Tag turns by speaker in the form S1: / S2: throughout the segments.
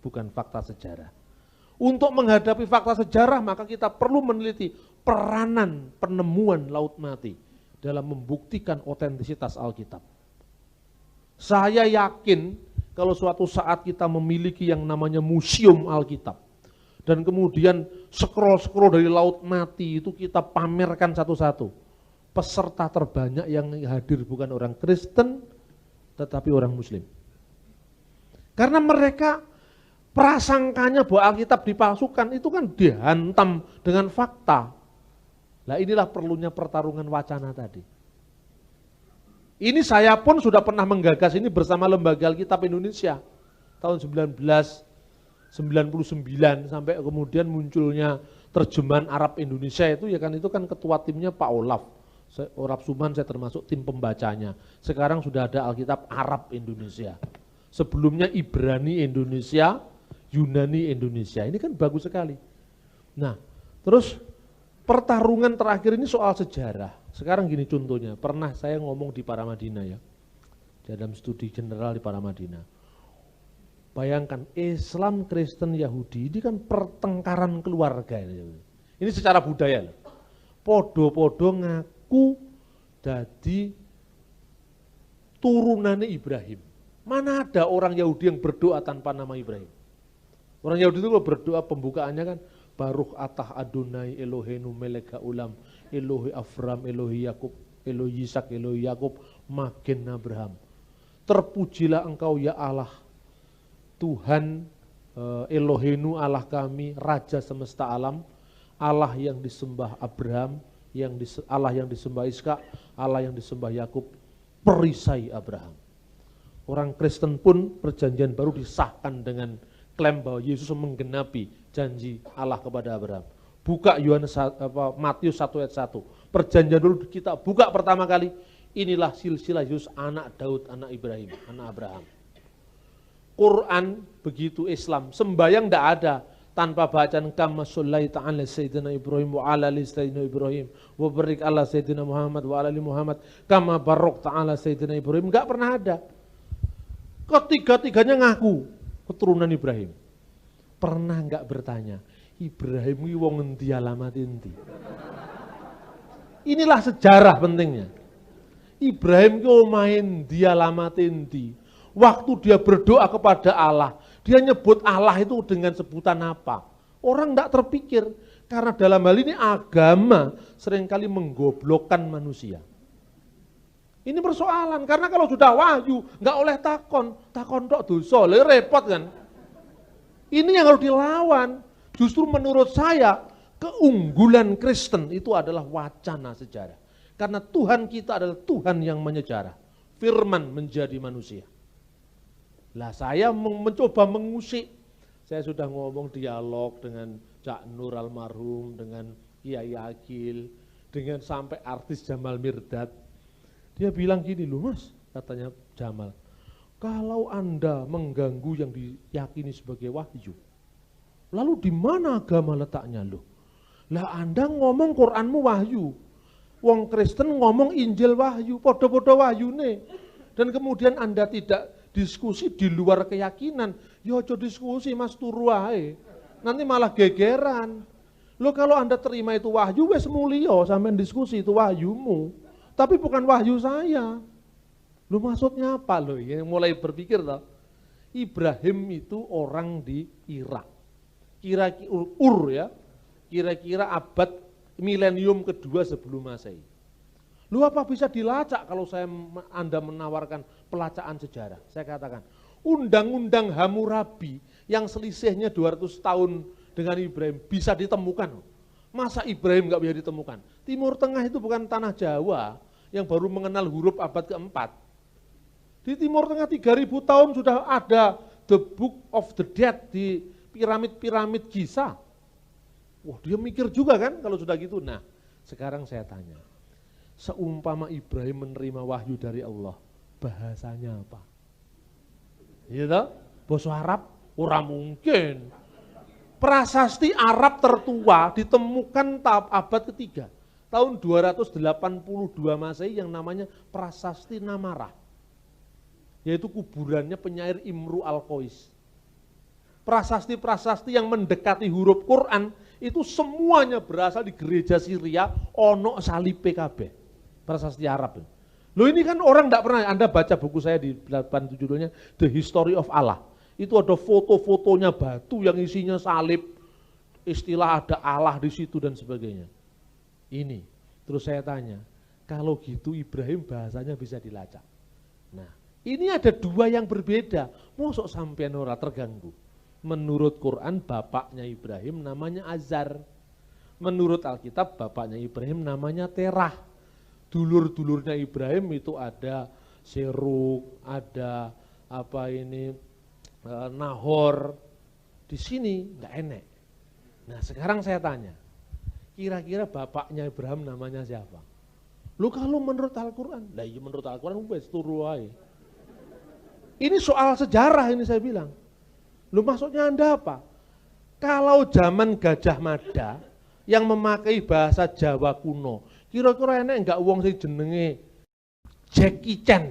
S1: bukan fakta sejarah. Untuk menghadapi fakta sejarah maka kita perlu meneliti peranan penemuan Laut Mati dalam membuktikan otentisitas Alkitab. Saya yakin kalau suatu saat kita memiliki yang namanya museum Alkitab dan kemudian scroll-scroll dari Laut Mati itu kita pamerkan satu-satu. Peserta terbanyak yang hadir bukan orang Kristen tetapi orang Muslim. Karena mereka prasangkanya bahwa Alkitab dipalsukan itu kan dihantam dengan fakta. Nah inilah perlunya pertarungan wacana tadi. Ini saya pun sudah pernah menggagas ini bersama Lembaga Alkitab Indonesia tahun 1999 sampai kemudian munculnya terjemahan Arab Indonesia itu kan ketua timnya Pak Olaf. Olaf Suman saya termasuk tim pembacanya. Sekarang sudah ada Alkitab Arab Indonesia. Sebelumnya Ibrani Indonesia, Yunani Indonesia. Ini kan bagus sekali. Nah, terus pertarungan terakhir ini soal sejarah. Sekarang gini contohnya, pernah saya ngomong di Paramadina ya, dalam studi general di Paramadina. Bayangkan Islam, Kristen, Yahudi ini kan pertengkaran keluarga. Ini secara budaya. Podo-podo ngaku jadi turunannya Ibrahim. Mana ada orang Yahudi yang berdoa tanpa nama Ibrahim? Orang Yahudi itu kalau berdoa pembukaannya kan Baruch atah Adonai Eloheinu melek ha'ulam Elohi Avram, Elohi Yakub, Elohi Yisak, Elohi Yakub, Magen Abraham. Terpujilah engkau ya Allah, Tuhan Eloheinu Allah kami, Raja semesta alam, Allah yang disembah Abraham, Allah yang disembah Ishak, Allah yang disembah Yakub, perisai Abraham. Orang Kristen pun perjanjian baru disahkan dengan klaim bahwa Yesus menggenapi janji Allah kepada Abraham. Buka Matius 1 ayat 1. Perjanjian dulu kita buka pertama kali. Inilah silsilah Yesus anak Daud, anak Ibrahim, anak Abraham. Quran begitu Islam. Sembayang tidak ada tanpa bacaan kama shallaita ala sayyidina Ibrahim wa ala ali sayyidina Ibrahim wa barik ala sayyidina Muhammad wa ala ali Muhammad kama barakta ala sayyidina Ibrahim. Enggak pernah ada. Ketiga-tiganya ngaku keturunan Ibrahim. Pernah enggak bertanya, Ibrahim ini wong endi alamat endi? Inilah sejarah pentingnya. Ibrahim ki omahe endi alamat endi? Waktu dia berdoa kepada Allah, dia nyebut Allah itu dengan sebutan apa? Orang enggak terpikir karena dalam hal ini agama seringkali menggoblokkan manusia. Ini persoalan, karena kalau sudah wahyu, nggak oleh takon tok dosa, repot kan. Ini yang harus dilawan. Justru menurut saya, keunggulan Kristen itu adalah wacana sejarah. Karena Tuhan kita adalah Tuhan yang menyejarah. Firman menjadi manusia. Lah saya mencoba mengusik. Saya sudah ngomong dialog dengan Cak Nur almarhum, dengan Kiai Agil, dengan sampai artis Jamal Mirdad. Dia bilang gini loh mas, katanya Jamal, kalau Anda mengganggu yang diyakini sebagai wahyu, lalu di mana agama letaknya loh? Lah Anda ngomong Quranmu wahyu, wong Kristen ngomong Injil wahyu, podo-podo wahyu nih. Dan kemudian Anda tidak diskusi di luar keyakinan, ya ojo diskusi mas turu wae. Nanti malah gegeran. Loh kalau Anda terima itu wahyu, wes mulio sampai diskusi itu wahyumu. Tapi bukan wahyu saya. Lu maksudnya apa lo? Yang mulai berpikir toh. Ibrahim itu orang di Irak. Kira-kira abad milenium kedua sebelum Masehi. Lu apa bisa dilacak kalau Anda menawarkan pelacaan sejarah? Saya katakan, Undang-Undang Hammurabi yang selisihnya 200 tahun dengan Ibrahim bisa ditemukan. Masa Ibrahim nggak bisa ditemukan? Timur Tengah itu bukan tanah Jawa yang baru mengenal huruf abad keempat. Di Timur Tengah 3000 tahun sudah ada The Book of the Dead di piramid-piramid Giza. Wah dia mikir juga kan kalau sudah gitu. Nah sekarang saya tanya, seumpama Ibrahim menerima wahyu dari Allah, bahasanya apa? Iya toh? Bahasa Arab? Ora mungkin. Prasasti Arab tertua ditemukan abad ketiga. Tahun 282 Masehi yang namanya Prasasti Namarah. Yaitu kuburannya penyair Imru Al-Qais. Prasasti-prasasti yang mendekati huruf Quran itu semuanya berasal di gereja Syria, ono salib PKB, prasasti Arab. Loh ini kan orang enggak pernah, Anda baca buku saya di depan judulnya The History of Allah. Itu ada foto-fotonya batu yang isinya salib, istilah ada Allah di situ dan sebagainya. Ini, terus saya tanya, kalau gitu Ibrahim bahasanya bisa dilacak. Nah, ini ada dua yang berbeda, mosok sampean ora terganggu. Menurut Quran bapaknya Ibrahim namanya Azar. Menurut Alkitab bapaknya Ibrahim namanya Terah. Dulur-dulurnya Ibrahim itu ada Seruk, ada Nahor. Di sini enggak enek. Nah, sekarang saya tanya. Kira-kira bapaknya Ibrahim namanya siapa? Lu kalau menurut Al-Qur'an, lah iya menurut Al-Qur'an wis turu wae. Ini soal sejarah ini saya bilang. Lu maksudnya Anda apa? Kalau zaman Gajah Mada yang memakai bahasa Jawa kuno, kira-kira enek enggak wong sing jenenge Jackie Chan?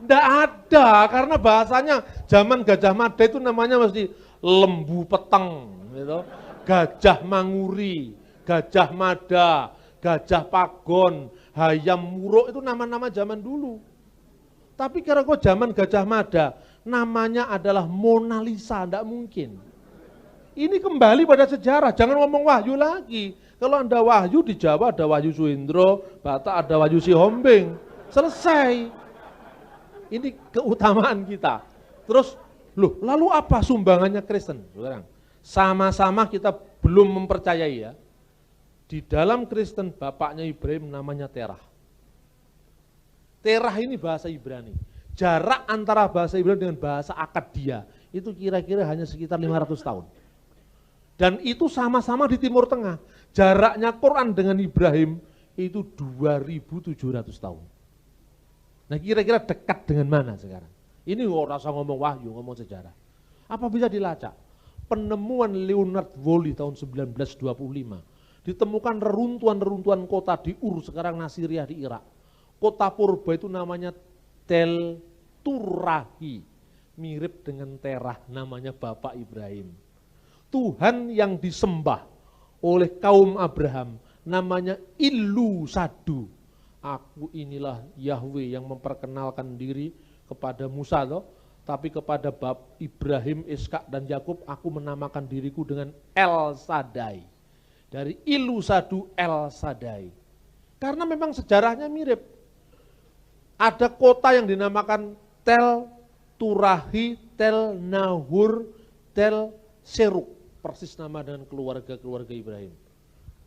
S1: Enggak ada, karena bahasanya zaman Gajah Mada itu namanya mesti lembu peteng, gitu. Gajah Manguri, Gajah Mada, Gajah Pagon, Hayam Muruk itu nama-nama zaman dulu. Tapi kira-kira zaman Gajah Mada namanya adalah Mona Lisa, enggak mungkin. Ini kembali pada sejarah, jangan ngomong wahyu lagi. Kalau Anda wahyu di Jawa ada Wahyu Suhendro, Batak ada Wahyu Sihombing, selesai. Ini keutamaan kita. Terus, loh, lalu apa sumbangannya Kristen? Sekarang, sama-sama kita belum mempercayai ya. Di dalam Kristen bapaknya Ibrahim namanya Terah. Terah ini bahasa Ibrani. Jarak antara bahasa Ibrani dengan bahasa Akkadia itu kira-kira hanya sekitar 500 tahun. Dan itu sama-sama di Timur Tengah. Jaraknya Quran dengan Ibrahim itu 2700 tahun. Nah kira-kira dekat dengan mana sekarang? Ini orang rasa ngomong wahyu, ngomong sejarah. Apa bisa dilacak? Penemuan Leonard Woolley tahun 1925. Ditemukan reruntuhan-reruntuhan kota di Ur, sekarang Nasiriyah di Irak. Kota purba itu namanya Tel Turahi, mirip dengan Terah, namanya Bapak Ibrahim. Tuhan yang disembah oleh kaum Abraham namanya Ilu Sadu. Aku inilah Yahweh yang memperkenalkan diri kepada Musa, tapi kepada Bab Ibrahim, Ishak dan Yakub aku menamakan diriku dengan El Shaddai. Dari Ilu Sadu El Shaddai. Karena memang sejarahnya mirip. Ada kota yang dinamakan Tel Turahi, Tel Nahur, Tel Seruk. Persis nama dengan keluarga-keluarga Ibrahim.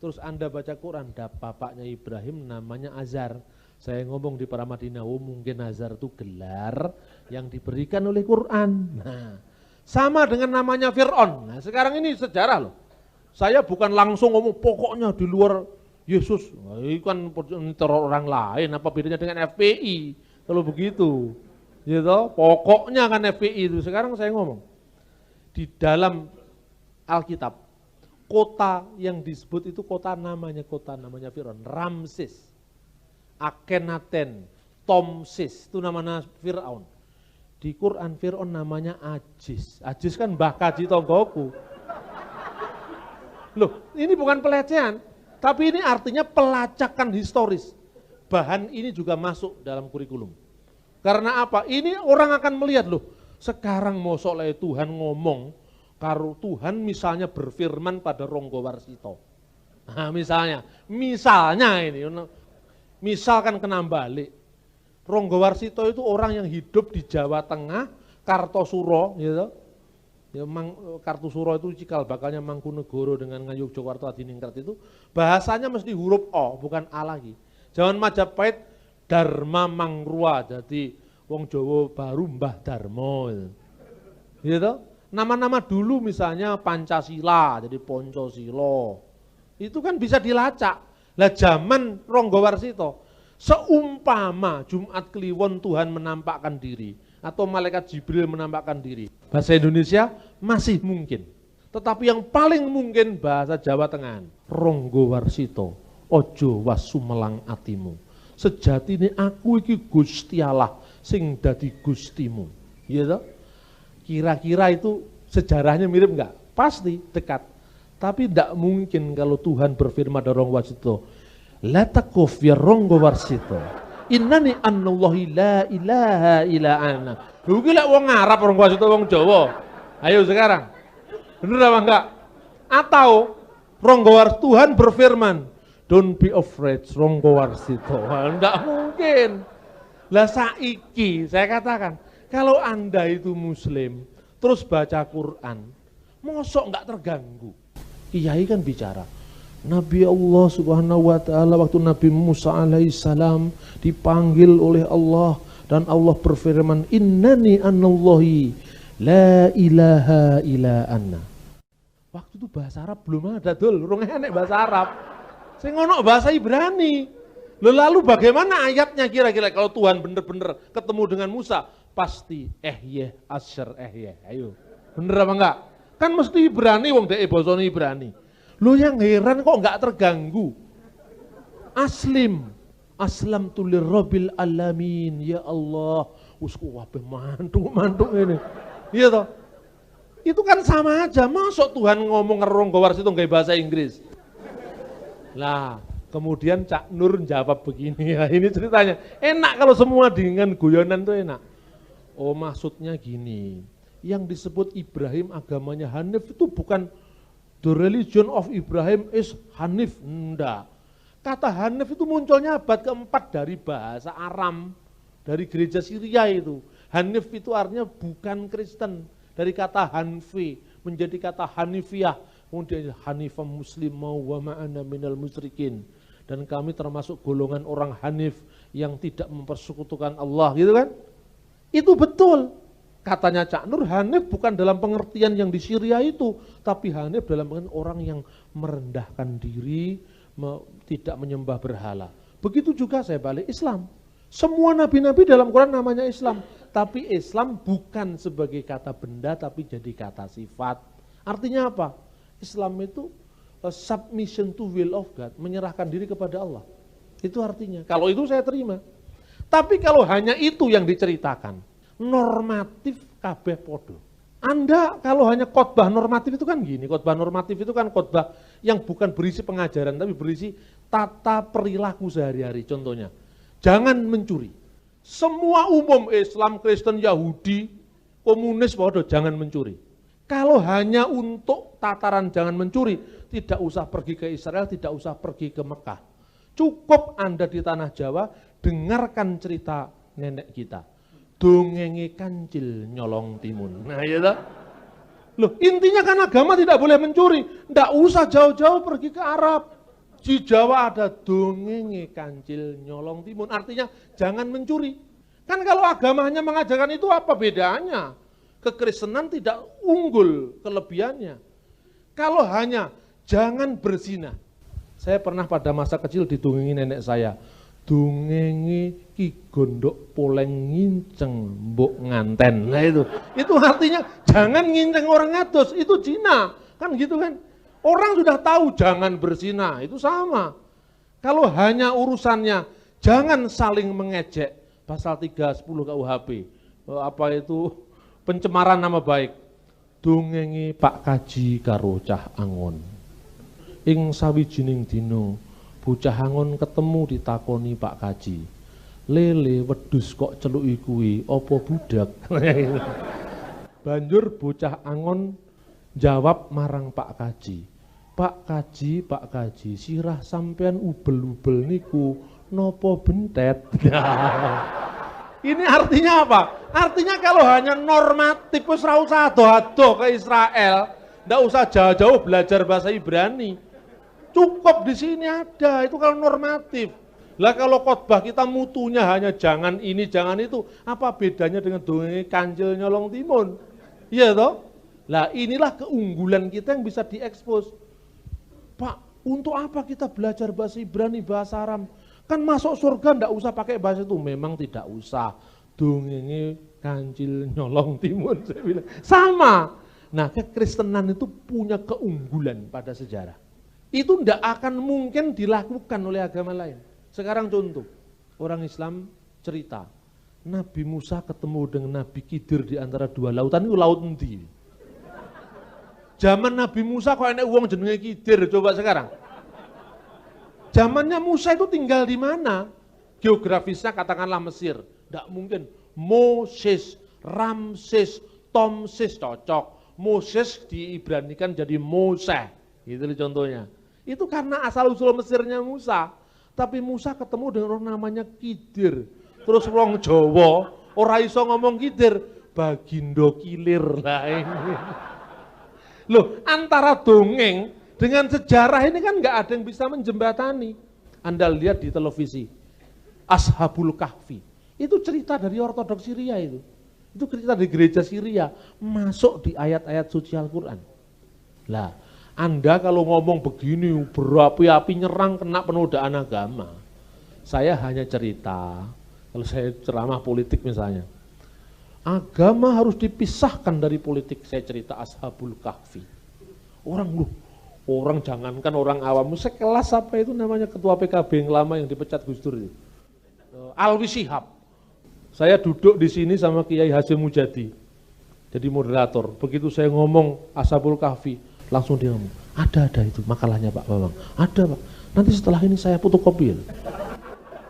S1: Terus Anda baca Quran, bapaknya Ibrahim namanya Azar. Saya ngomong di Paramadina, mungkin Azar itu gelar yang diberikan oleh Quran. Nah, sama dengan namanya Fir'aun. Nah, sekarang ini sejarah loh. Saya bukan langsung ngomong pokoknya di luar Yesus, itu kan teror orang lain, apa bedanya dengan FPI, kalau begitu, gitu. Pokoknya kan FPI itu, sekarang saya ngomong, di dalam Alkitab, kota yang disebut itu kota namanya Fir'aun, Ramses, Akhenaten, Tomsis, itu namanya Fir'aun. Di Quran Fir'aun namanya Ajis, Ajis kan Mbah Kaji Tonggoku. Loh, ini bukan pelecehan. Tapi ini artinya pelacakan historis. Bahan ini juga masuk dalam kurikulum. Karena apa? Ini orang akan melihat loh. Sekarang mosok le Tuhan ngomong, karo Tuhan misalnya berfirman pada Ronggo Warsito. Nah misalnya ini, misalkan kena balik. Ronggo Warsito itu orang yang hidup di Jawa Tengah, Kartosuro, gitu. Ya, Kartosuro itu cikal bakalnya Mangkunegoro dengan Ngayogyakarta Adiningrat itu bahasanya mesti huruf O, bukan A lagi. Zaman Majapahit Dharma Mangrua, jadi wong Jawa baru Mbah Darmo. Gitu. Nama-nama dulu misalnya Pancasila, jadi Poncosilo. Itu kan bisa dilacak. Lah zaman Ronggo Warsito, seumpama Jumat Kliwon Tuhan menampakkan diri, atau malaikat Jibril menampakkan diri. Bahasa Indonesia masih mungkin. Tetapi yang paling mungkin bahasa Jawa Tengah. Ronggo Warsito, ojo wasumelang atimu. Sejatine aku iki Gusti Allah sing dadi gustimu. Gitu. Kira-kira itu sejarahnya mirip enggak? Pasti dekat. Tapi tidak mungkin kalau Tuhan berfirman dorong wasito. La takuf ya ronggo warsito. Innani annallahi la ilaha illa ana. Iki lek wong Arab ronggo wasito wong Jawa. Ayo sekarang. Bener apa enggak? Atau ronggo warsito Tuhan berfirman, don't be afraid ronggo warsito. Enggak mungkin. Lah saiki saya katakan, kalau Anda itu muslim, terus baca Quran, mosok enggak terganggu. Kiai kan bicara, Nabi Allah subhanahu wa ta'ala waktu Nabi Musa alaihissalam dipanggil oleh Allah dan Allah berfirman, innani anallahi la ilaha illa anna. Waktu itu bahasa Arab belum ada, dul, urung enek bahasa Arab. Sing ono bahasa Ibrani. Lalu bagaimana ayatnya kira-kira kalau Tuhan benar-benar ketemu dengan Musa? Pasti asyar ayo. Bener apa enggak? Kan mesti Ibrani wong dek bosone Ibrani. Lo yang heran kok enggak terganggu. Aslam tulir Rabbil alamin. Ya Allah, usku wabe mantuk ini. Iya toh? Itu kan sama aja. Masuk Tuhan ngomong ngeronggo warsitu nggak bahasa Inggris. Lah, kemudian Cak Nur jawab begini. Ya, ini ceritanya. Enak kalau semua dengan guyonan tuh enak. Oh, maksudnya gini. Yang disebut Ibrahim agamanya Hanif itu bukan the religion of Ibrahim is Hanif, enggak. Kata Hanif itu munculnya abad keempat dari bahasa Aram, dari gereja Syria itu. Hanif itu artinya bukan Kristen, dari kata Hanfi menjadi kata Hanifiyah, kemudian Hanifah Muslimah wa ma'ana minal musyrikin. Dan kami termasuk golongan orang Hanif yang tidak mempersekutukan Allah, gitu kan? Itu betul. Katanya Cak Nur, Hanif bukan dalam pengertian yang di Syria itu, tapi Hanif dalam pengertian orang yang merendahkan diri, tidak menyembah berhala. Begitu juga saya balik Islam. Semua nabi-nabi dalam Quran namanya Islam, tapi Islam bukan sebagai kata benda, tapi jadi kata sifat. Artinya apa? Islam itu submission to will of God, menyerahkan diri kepada Allah. Itu artinya. Kalau itu saya terima. Tapi kalau hanya itu yang diceritakan, normatif kabeh podo. Anda kalau hanya khotbah normatif itu kan gini, khotbah normatif itu kan khotbah yang bukan berisi pengajaran tapi berisi tata perilaku sehari-hari. Contohnya, jangan mencuri. Semua umum Islam, Kristen, Yahudi, komunis podo jangan mencuri. Kalau hanya untuk tataran jangan mencuri, tidak usah pergi ke Israel, tidak usah pergi ke Mekah. Cukup Anda di tanah Jawa, dengarkan cerita nenek kita. Dongenge kancil nyolong timun. Nah ya toh. Loh, intinya kan agama tidak boleh mencuri. Tidak usah jauh-jauh pergi ke Arab. Di Jawa ada dongenge kancil nyolong timun. Artinya jangan mencuri. Kan kalau agamanya mengajarkan itu apa bedanya? Kekristenan tidak unggul kelebihannya. Kalau hanya jangan berzina. Saya pernah pada masa kecil didongengi nenek saya. Dongenge ki gondok poleng nginceng mbok nganten. Nah itu artinya jangan nginceng orang ngatus, itu zina. Kan gitu kan. Orang sudah tahu jangan berzina, itu sama. Kalau hanya urusannya jangan saling mengejek, pasal 310 KUHP. Apa itu pencemaran nama baik. Dongenge Pak Kaji karo cah angon. Ing sawijining dina bocah angon ketemu ditakoni Pak Kaji, lele wedhus kok celuki kuwi apa budak? Banjur bocah angon jawab marang Pak Kaji, Pak Kaji, sirah sampean ubel-ubel niku nopo bentet? Ini artinya apa? Artinya kalau hanya normatif wis ora usah ado-ado ke Israel, ndak usah jauh-jauh belajar bahasa Ibrani. Cukup di sini ada, itu kalau normatif. Lah kalau khotbah kita mutunya hanya jangan ini, jangan itu, apa bedanya dengan dongeng kancil nyolong timun? Iya toh? Lah inilah keunggulan kita yang bisa diekspos. Pak, untuk apa kita belajar bahasa Ibrani, bahasa Aram? Kan masuk surga ndak usah pakai bahasa itu, memang tidak usah. Dongeng kancil nyolong timun, saya bilang. Sama. Nah, kekristenan itu punya keunggulan pada sejarah. Itu tidak akan mungkin dilakukan oleh agama lain. Sekarang contoh, orang Islam cerita, Nabi Musa ketemu dengan Nabi Khidir di antara dua lautan, itu laut endi? Zaman Nabi Musa kok enek wong jenenge Khidir, coba sekarang. Zamannya Musa itu tinggal di mana? Geografisnya katakanlah Mesir, tidak mungkin. Moses, Ramses, Tomses cocok. Moses diibranikan jadi Moseh, gitu contohnya. Itu karena asal-usul Mesirnya Musa. Tapi Musa ketemu dengan orang namanya Khidir. Terus wong Jawa, ora iso ngomong Khidir, Bagindo Kilir lah ini. Loh, antara dongeng dengan sejarah ini kan nggak ada yang bisa menjembatani. Anda lihat di televisi, Ashabul Kahfi, itu cerita dari Ortodoks Syria itu. Itu cerita di gereja Syria, masuk di ayat-ayat suci Al-Quran. Lah, Anda kalau ngomong begini, berapi-api nyerang kena penodaan agama. Saya hanya cerita, kalau saya ceramah politik misalnya, agama harus dipisahkan dari politik. Saya cerita Ashabul Kahfi. Orang jangankan orang awam, sekelas apa itu namanya ketua PKB yang lama yang dipecat Gus Dur itu. Alwi Shihab. Saya duduk di sini sama Kiai Hasyim Mujadi, jadi moderator. Begitu saya ngomong Ashabul Kahfi, langsung dia ngomong, ada itu makalahnya Pak Bambang. Ada Pak, nanti setelah ini saya fotokopi.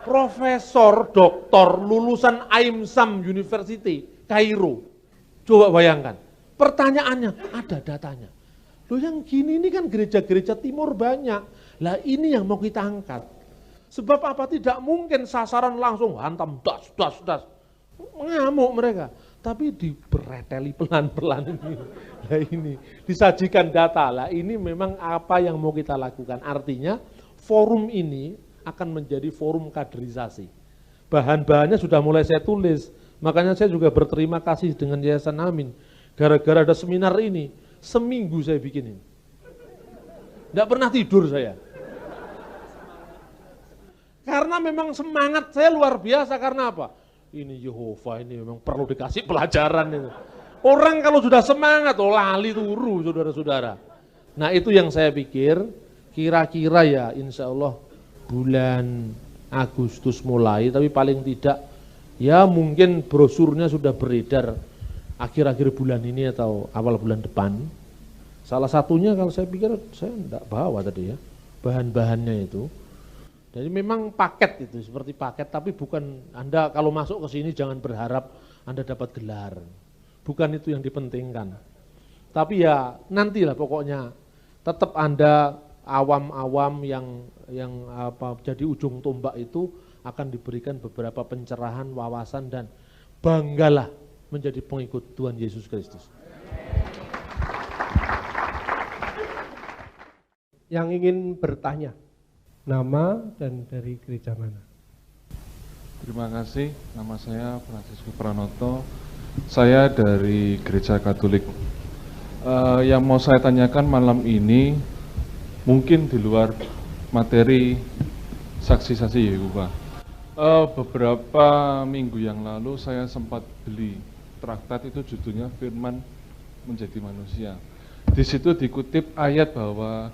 S1: Profesor, doktor, lulusan AIMSAM University, Kairo. Coba bayangkan, pertanyaannya, ada datanya. Loh yang gini ini kan gereja-gereja timur banyak. Lah ini yang mau kita angkat. Sebab apa? Tidak mungkin sasaran langsung hantam, das. Ngamuk mereka. Tapi dibereteli pelan-pelan ini. Lah ini, disajikan data. Lah ini memang apa yang mau kita lakukan. Artinya forum ini akan menjadi forum kaderisasi. Bahan-bahannya sudah mulai saya tulis. Makanya saya juga berterima kasih dengan Yayasan Amin. Gara-gara ada seminar ini, seminggu saya bikin ini. Tidak pernah tidur saya. Karena memang semangat saya luar biasa, karena apa? Ini Yehova ini memang perlu dikasih pelajaran itu. Orang kalau sudah semangat, lali turu saudara-saudara. Nah itu yang saya pikir, kira-kira ya insya Allah bulan Agustus mulai, tapi paling tidak ya mungkin brosurnya sudah beredar akhir-akhir bulan ini atau awal bulan depan. Salah satunya kalau saya pikir, saya enggak bawa tadi ya, bahan-bahannya itu. Jadi memang paket itu, seperti paket, tapi bukan Anda kalau masuk ke sini jangan berharap Anda dapat gelar. Bukan itu yang dipentingkan. Tapi ya nantilah pokoknya, tetap Anda awam-awam yang jadi ujung tombak itu akan diberikan beberapa pencerahan, wawasan, dan banggalah menjadi pengikut Tuhan Yesus Kristus.
S2: Yang ingin bertanya, nama dan dari gereja mana?
S3: Terima kasih, nama saya Francisco Pranoto, saya dari Gereja Katolik. Yang mau saya tanyakan malam ini, mungkin di luar materi saksi-saksi Yehova. Beberapa minggu yang lalu saya sempat beli traktat itu, judulnya Firman Menjadi Manusia. Di situ dikutip ayat bahwa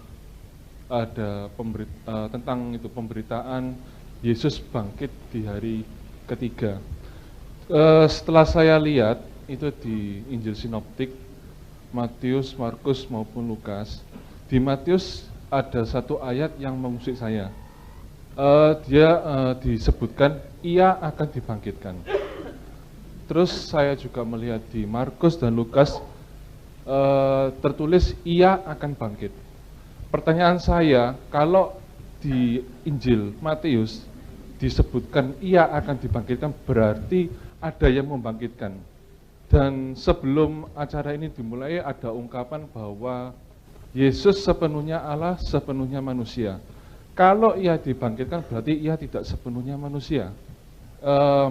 S3: ada tentang itu pemberitaan Yesus bangkit di hari ketiga. Setelah saya lihat itu di Injil Sinoptik, Matius, Markus maupun Lukas. Di Matius ada satu ayat yang mengusik saya. Dia disebutkan ia akan dibangkitkan. Terus saya juga melihat di Markus dan Lukas tertulis ia akan bangkit. Pertanyaan saya, kalau di Injil Matius disebutkan ia akan dibangkitkan, berarti ada yang membangkitkan. Dan sebelum acara ini dimulai ada ungkapan bahwa Yesus sepenuhnya Allah, sepenuhnya manusia. Kalau ia dibangkitkan berarti ia tidak sepenuhnya manusia.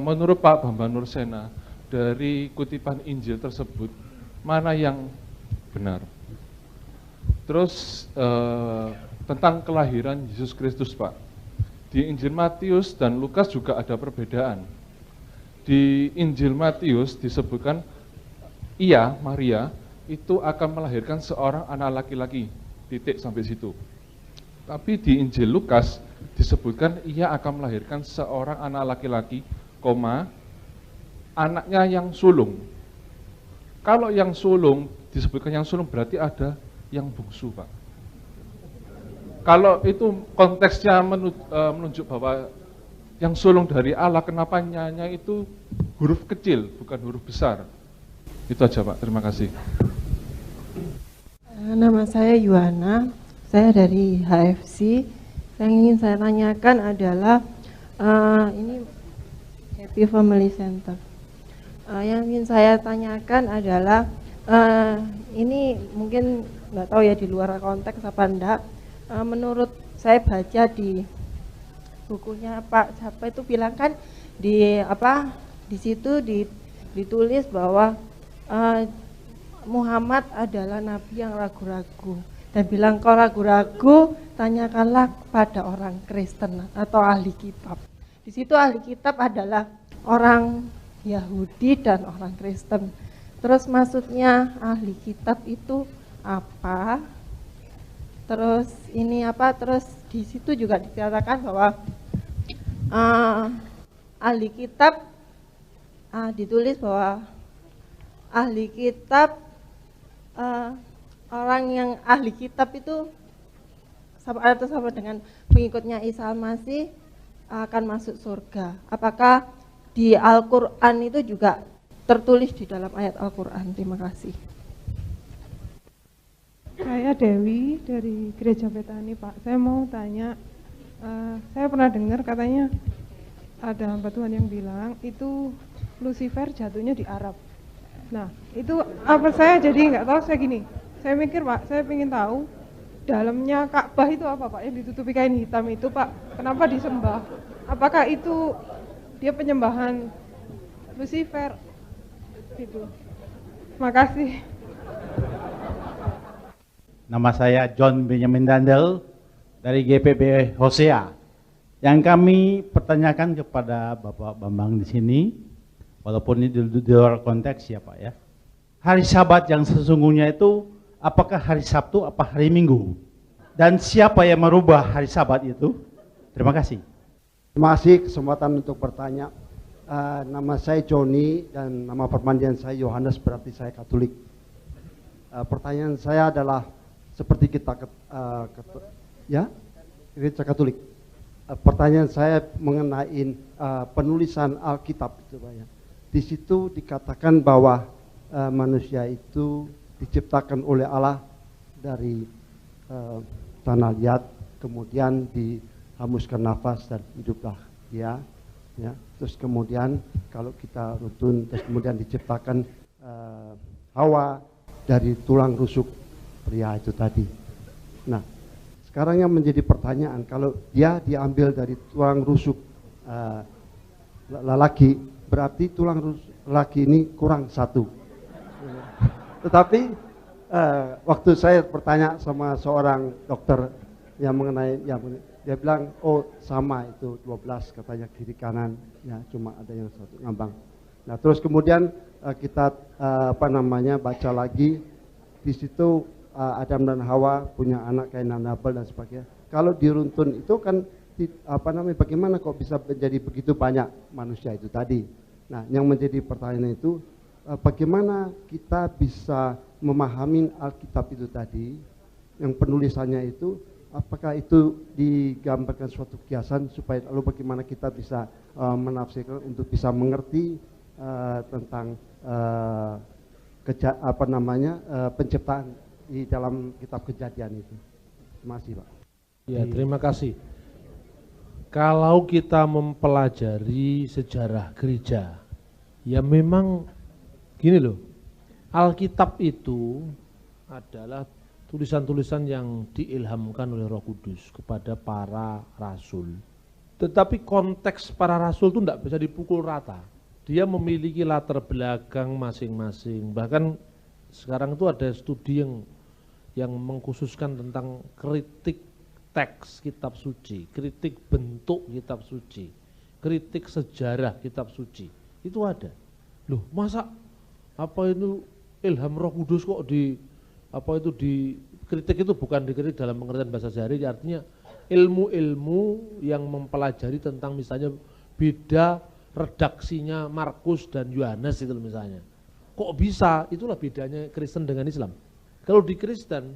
S3: Menurut Pak Bambang Nursena, dari kutipan Injil tersebut, mana yang benar? Terus tentang kelahiran Yesus Kristus, Pak. Di Injil Matius dan Lukas juga ada perbedaan. Di Injil Matius disebutkan ia, Maria, itu akan melahirkan seorang anak laki-laki, titik sampai situ. Tapi di Injil Lukas disebutkan ia akan melahirkan seorang anak laki-laki, anaknya yang sulung. Kalau yang sulung, disebutkan yang sulung berarti ada yang bungsu, Pak. Kalau itu konteksnya menunjuk bahwa yang sulung dari Allah, kenapa nyanya itu huruf kecil, bukan huruf besar? Itu aja, Pak. Terima kasih.
S4: Nama saya Yuhana, saya dari HFC. Yang ingin saya tanyakan adalah ini Happy Family Center. Yang ingin saya tanyakan adalah ini mungkin nggak tahu ya di luar konteks apa enggak. Menurut saya baca di bukunya Pak siapa itu bilang kan di situ ditulis bahwa Muhammad adalah nabi yang ragu-ragu dan bilang kalau ragu-ragu tanyakanlah kepada orang Kristen atau ahli kitab. Di situ ahli kitab adalah orang Yahudi dan orang Kristen. Terus maksudnya ahli kitab itu apa? Terus ini apa? Terus di situ juga dikatakan bahwa ahli kitab ditulis bahwa ahli kitab orang yang ahli kitab itu sama dengan pengikutnya Isa Al-Masih akan masuk surga. Apakah di Al-Quran itu juga tertulis di dalam ayat Al-Quran? Terima kasih.
S5: Saya Dewi dari Gereja Betani, Pak. Saya mau tanya, saya pernah dengar katanya ada hamba Tuhan yang bilang itu Lucifer jatuhnya di Arab. Nah, itu apa saya jadi nggak tahu, saya gini. Saya mikir, Pak, saya ingin tahu dalamnya Ka'bah itu apa, Pak? Yang ditutupi kain hitam itu, Pak. Kenapa disembah? Apakah itu dia penyembahan Lucifer? Gitu. Terima kasih.
S6: Nama saya John Benjamin Dandel dari GPB Hosea. Yang kami pertanyakan kepada Bapak Bambang di sini, walaupun ini di luar konteks ya Pak ya. Hari Sabat yang sesungguhnya itu apakah hari Sabtu apa hari Minggu? Dan siapa yang merubah hari Sabat itu? Terima kasih.
S7: Terima kasih kesempatan untuk bertanya. Nama saya Joni dan nama permandian saya Yohanes, berarti saya Katolik. Pertanyaan saya adalah seperti kita Gereja Katolik. Pertanyaan saya mengenai penulisan Alkitab itu, Pak ya. Di situ dikatakan bahwa manusia itu diciptakan oleh Allah dari tanah liat, kemudian dihembuskan nafas dan hiduplah dia. Ya, terus kemudian kalau kita runtun, terus kemudian diciptakan Hawa dari tulang rusuk pria itu tadi. Nah, sekarang yang menjadi pertanyaan, kalau dia diambil dari tulang rusuk lelaki, berarti tulang rusuk lelaki ini kurang satu. Tetapi waktu saya bertanya sama seorang dokter yang mengenai dia bilang, oh sama itu 12 katanya kiri kanan, ya cuma ada yang satu ngambang. Nah terus kemudian kita baca lagi di situ Adam dan Hawa punya anak Kain dan Habel dan sebagainya. Kalau diruntun itu kan bagaimana kok bisa menjadi begitu banyak manusia itu tadi. Nah yang menjadi pertanyaan itu bagaimana kita bisa memahami Alkitab itu tadi, yang penulisannya itu apakah itu digambarkan suatu kiasan supaya lalu bagaimana kita bisa menafsirkan untuk bisa mengerti tentang penciptaan di dalam kitab Kejadian itu. Terima kasih, Pak.
S1: Ya, terima kasih. Kalau kita mempelajari sejarah gereja, ya memang gini loh, Alkitab itu adalah tulisan-tulisan yang diilhamkan oleh Roh Kudus kepada para rasul. Tetapi konteks para rasul itu tidak bisa dipukul rata. Dia memiliki latar belakang masing-masing. Bahkan sekarang itu ada studi yang mengkhususkan tentang kritik teks kitab suci, kritik bentuk kitab suci, kritik sejarah kitab suci. Itu ada. Loh, masa apa itu ilham Roh Kudus kok dikritik itu bukan dikritik dalam pengertian bahasa sehari, artinya ilmu-ilmu yang mempelajari tentang misalnya beda redaksinya Markus dan Yohanes itu misalnya. Kok bisa? Itulah bedanya Kristen dengan Islam. Kalau di Kristen,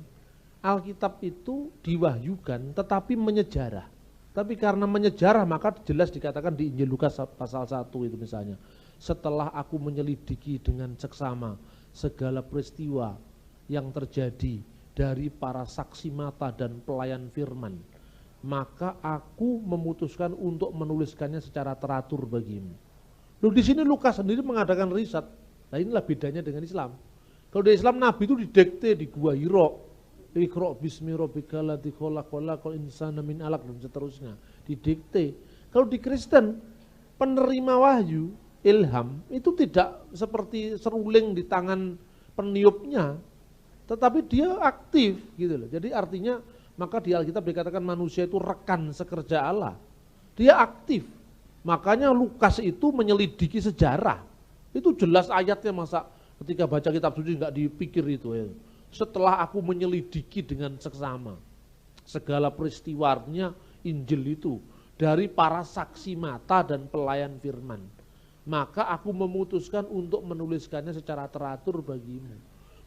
S1: Alkitab itu diwahyukan tetapi menyejarah. Tapi karena menyejarah maka jelas dikatakan di Injil Lukas pasal 1 itu misalnya. Setelah aku menyelidiki dengan seksama segala peristiwa yang terjadi dari para saksi mata dan pelayan firman, maka aku memutuskan untuk menuliskannya secara teratur bagimu. Loh, di sini Lukas sendiri mengadakan riset. Nah, inilah bedanya dengan Islam. Kalau di Islam Nabi itu didekte di gua Hira. Iqra bismi rabbikal ladzi khalaqal insana min 'alaq dan seterusnya. Didikte. Kalau di Kristen penerima wahyu, ilham itu tidak seperti seruling di tangan peniupnya, tetapi dia aktif gitu loh. Jadi artinya maka di Alkitab dikatakan manusia itu rekan sekerja Allah. Dia aktif. Makanya Lukas itu menyelidiki sejarah. Itu jelas ayatnya, masa ketika baca kitab suci enggak dipikir itu ya. Setelah aku menyelidiki dengan seksama segala peristiwanya Injil itu dari para saksi mata dan pelayan firman, maka aku memutuskan untuk menuliskannya secara teratur bagimu.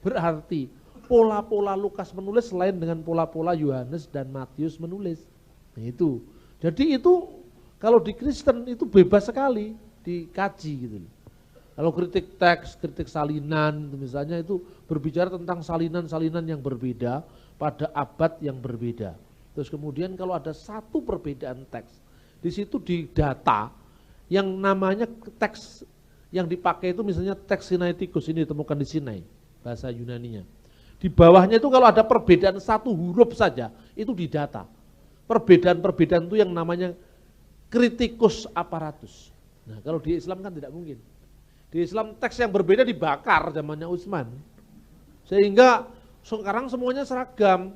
S1: Berarti pola-pola Lukas menulis lain dengan pola-pola Yohanes dan Matius menulis. Nah, itu. Jadi itu kalau di Kristen itu bebas sekali dikaji gitu. Kalau kritik teks, kritik salinan misalnya itu berbicara tentang salinan-salinan yang berbeda pada abad yang berbeda. Terus kemudian kalau ada satu perbedaan teks, di situ didata yang namanya teks yang dipakai itu misalnya teks Sinaiticus ini ditemukan di Sinai, bahasa Yunaninya. Di bawahnya itu kalau ada perbedaan satu huruf saja, itu didata. Perbedaan-perbedaan itu yang namanya kritikus aparatus. Nah, kalau di Islam kan tidak mungkin. Di Islam teks yang berbeda dibakar zamannya Utsman. Sehingga sekarang semuanya seragam.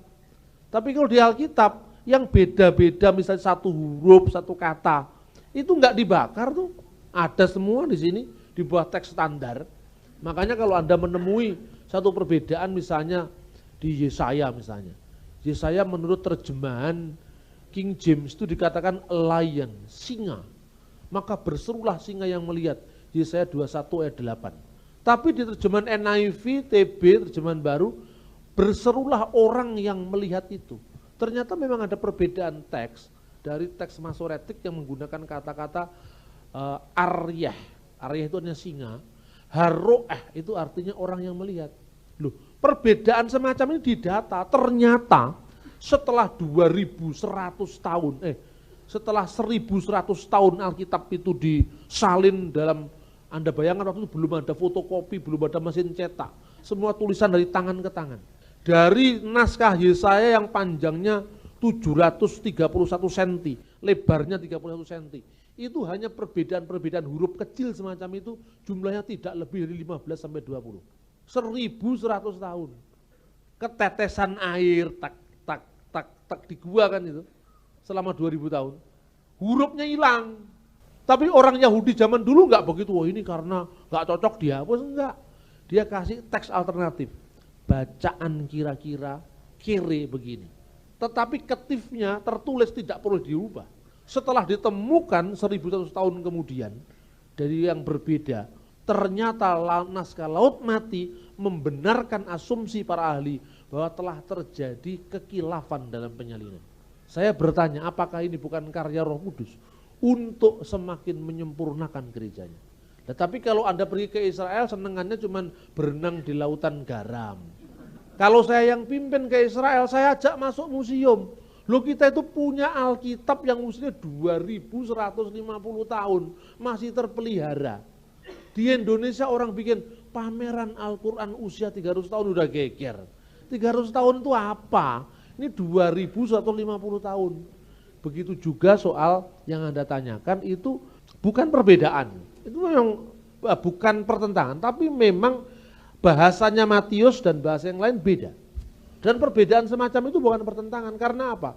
S1: Tapi kalau di Alkitab yang beda-beda misalnya satu huruf, satu kata, itu enggak dibakar tuh. Ada semua di sini di bawah teks standar. Makanya kalau Anda menemui satu perbedaan misalnya di Yesaya misalnya. Yesaya menurut terjemahan King James itu dikatakan lion, singa. Maka berserulah singa yang melihat. Yesaya 21 ayat 8. Tapi di terjemahan NIV, TB, terjemahan baru, berserulah orang yang melihat itu. Ternyata memang ada perbedaan teks dari teks Masoretik yang menggunakan kata-kata aryah. Aryah itu artinya singa. Haro'eh itu artinya orang yang melihat. Loh, perbedaan semacam ini didata. Ternyata setelah 2100 tahun, setelah 1100 tahun Alkitab itu disalin dalam, Anda bayangkan waktu itu belum ada fotokopi, belum ada mesin cetak. Semua tulisan dari tangan ke tangan. Dari naskah Yesaya yang panjangnya 731 cm, lebarnya 31 cm. Itu hanya perbedaan-perbedaan huruf kecil semacam itu, jumlahnya tidak lebih dari 15 sampai 20. 1100 tahun. Ketetesan air, tak di gua kan itu, selama 2000 tahun. Hurufnya hilang. Tapi orang Yahudi zaman dulu enggak begitu, wah ini karena enggak cocok dihapus, enggak. Dia kasih teks alternatif. Bacaan kira-kira kere begini. Tetapi ketifnya tertulis tidak perlu diubah. Setelah ditemukan 1100 tahun kemudian dari yang berbeda, ternyata naskah Laut Mati membenarkan asumsi para ahli bahwa telah terjadi kekilafan dalam penyalinan. Saya bertanya, apakah ini bukan karya Roh Kudus untuk semakin menyempurnakan gerejanya? Tetapi kalau Anda pergi ke Israel, senengannya cuma berenang di lautan garam. Kalau saya yang pimpin ke Israel, saya ajak masuk museum. Loh, kita itu punya Alkitab yang usianya 2150 tahun, masih terpelihara. Di Indonesia orang bikin pameran Al-Quran usia 300 tahun udah geger. 300 tahun itu apa? Ini 2150 tahun. Begitu juga soal yang Anda tanyakan itu bukan perbedaan. Itu memang bukan pertentangan, tapi memang bahasanya Matius dan bahasa yang lain beda. Dan perbedaan semacam itu bukan pertentangan. Karena apa?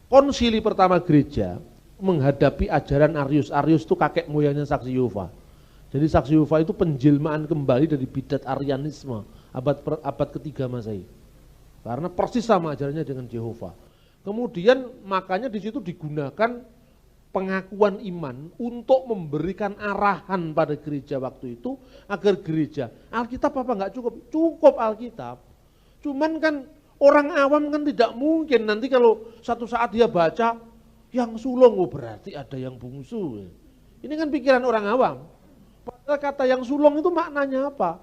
S1: Konsili pertama gereja menghadapi ajaran Arius. Arius itu kakek moyangnya Saksi Yehova. Jadi Saksi Yehova itu penjelmaan kembali dari bidat Arianisme abad ketiga Masehi. Karena persis sama ajarannya dengan Yehova. Kemudian makanya di situ digunakan pengakuan iman untuk memberikan arahan pada gereja waktu itu agar gereja, Alkitab apa enggak cukup? Cukup Alkitab. Cuman kan orang awam kan tidak mungkin nanti kalau satu saat dia baca yang sulung, oh berarti ada yang bungsu. Ini kan pikiran orang awam. Padahal kata yang sulung itu maknanya apa?